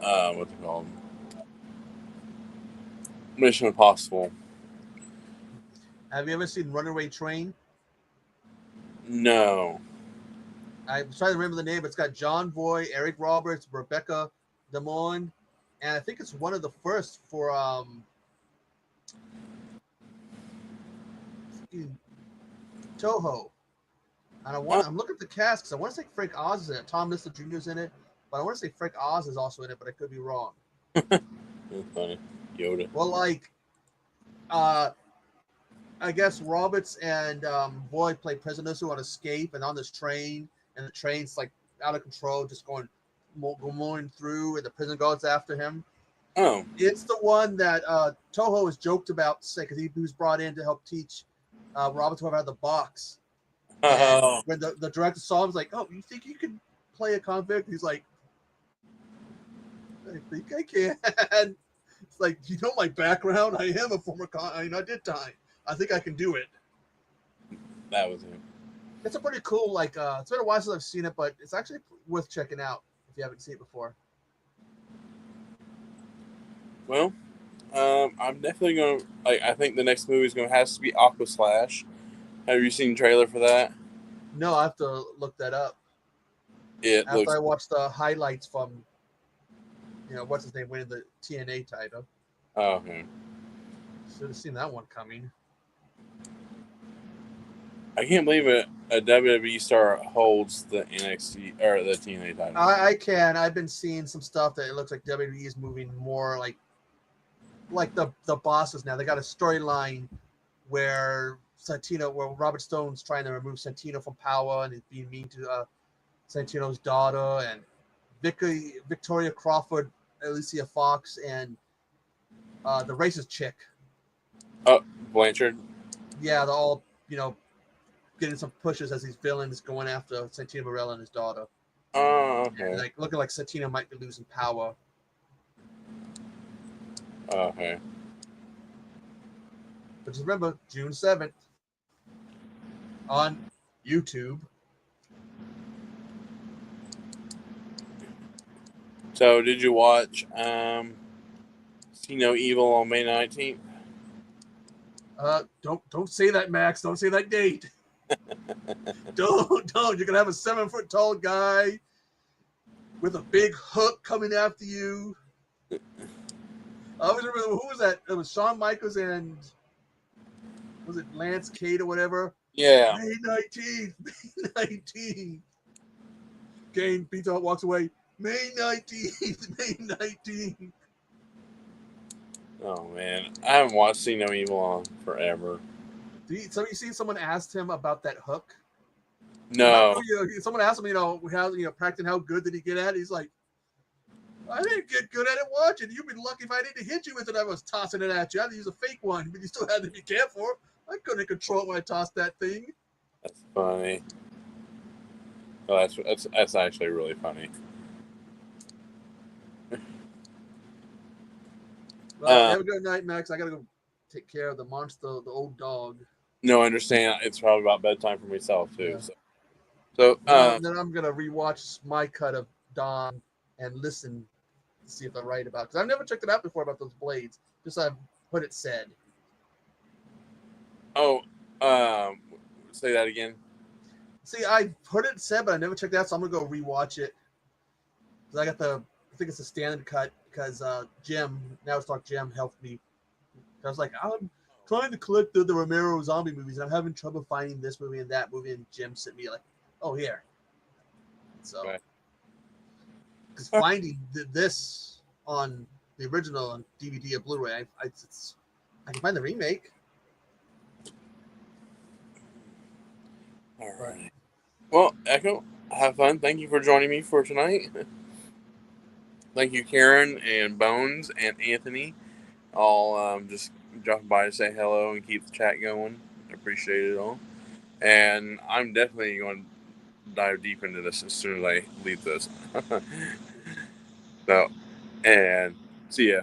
what's it called? Mission Impossible. Have you ever seen Runaway Train? No. I'm trying to remember the name. It's got John Boy, Eric Roberts, Rebecca De Mornay, and I think it's one of the first for Toho. And Oh, I'm looking at the cast because I want to say Frank Oz is in it. Tom Mr. Jr. is in it, but I want to say Frank Oz is also in it, but I could be wrong. that's funny. Yoda. Well, like, uh, I guess Roberts and Boy play prisoners who want to escape, and on this train, and the train's like out of control, just going through, and the prison guards after him. Oh. It's the one that Toho has joked about, say, because he was brought in to help teach Roberts how to have the box. And Oh. when the director saw him, was like, "Oh, you think you can play a convict?" He's like, "I think I can." It's like, you know my background. I am a former I did time. I think I can do it. That was him. It's a pretty cool. Like, it's been a while since I've seen it, but it's actually worth checking out if you haven't seen it before. Well, I'm definitely gonna like. I think the next movie is gonna has to be Aqua Slash. Have you seen the trailer for that? No, I have to look that up It after looks. I watched the highlights from, what's his name winning the TNA title. Oh, okay. Should have seen that one coming. I can't believe it. A WWE star holds the NXT or the TNA title. I can. I've been seeing some stuff that it looks like WWE is moving more like the bosses now. They got a storyline where where Robert Stone's trying to remove Santino from power and is being mean to Santino's daughter, and Victoria Crawford, Alicia Fox, and the racist chick. Oh, Blanchard. Yeah, they're all getting some pushes as these villains going after Santino Marella and his daughter, Oh, and okay. like looking like Santino might be losing power. Okay. But just remember, June 7th on YouTube. So, did you watch See No Evil on May 19th? Don't say that, Max. Don't say that date. Don't. You're gonna have a 7-foot tall guy with a big hook coming after you. I always remember who was that? It was Shawn Michaels and was it Lance Cade or whatever? Yeah. May 19th. May 19th. Kane beats out, walks away. May 19th. May 19th. Oh man, I haven't watched See No Evil on forever. So you seen someone asked him about that hook? No. Someone asked him, practicing how good did he get at it? He's like, I didn't get good at it watching. You'd be lucky if I didn't hit you with it. I was tossing it at you. I had to use a fake one, but you still had to be careful. I couldn't control it when I tossed that thing. That's funny. Oh, that's actually really funny. Well, have a good night, Max. I gotta go take care of the monster, the old dog. No, I understand. It's probably about bedtime for myself too. Yeah. So then I'm gonna rewatch my cut of Dawn and listen to see if they're right about. Because I've never checked it out before about those blades. Just I've heard it said. Oh, say that again. See, I heard it said, but I never checked it out, so I'm gonna go rewatch it. Because I think it's a standard cut. Because Jim, Now Let's Talk Jim, helped me. I was like, I'm trying to collect the Romero zombie movies, and I'm having trouble finding this movie and that movie. And Jim sent me like, oh, here. So, because finding this on the original on DVD or Blu-ray, I can find the remake. All right. Well, Echo, have fun. Thank you for joining me for tonight. Thank you, Karen and Bones and Anthony. All just dropping by to say hello and keep the chat going. I appreciate it all. And I'm definitely going to dive deep into this as soon as I leave this. So, and see ya.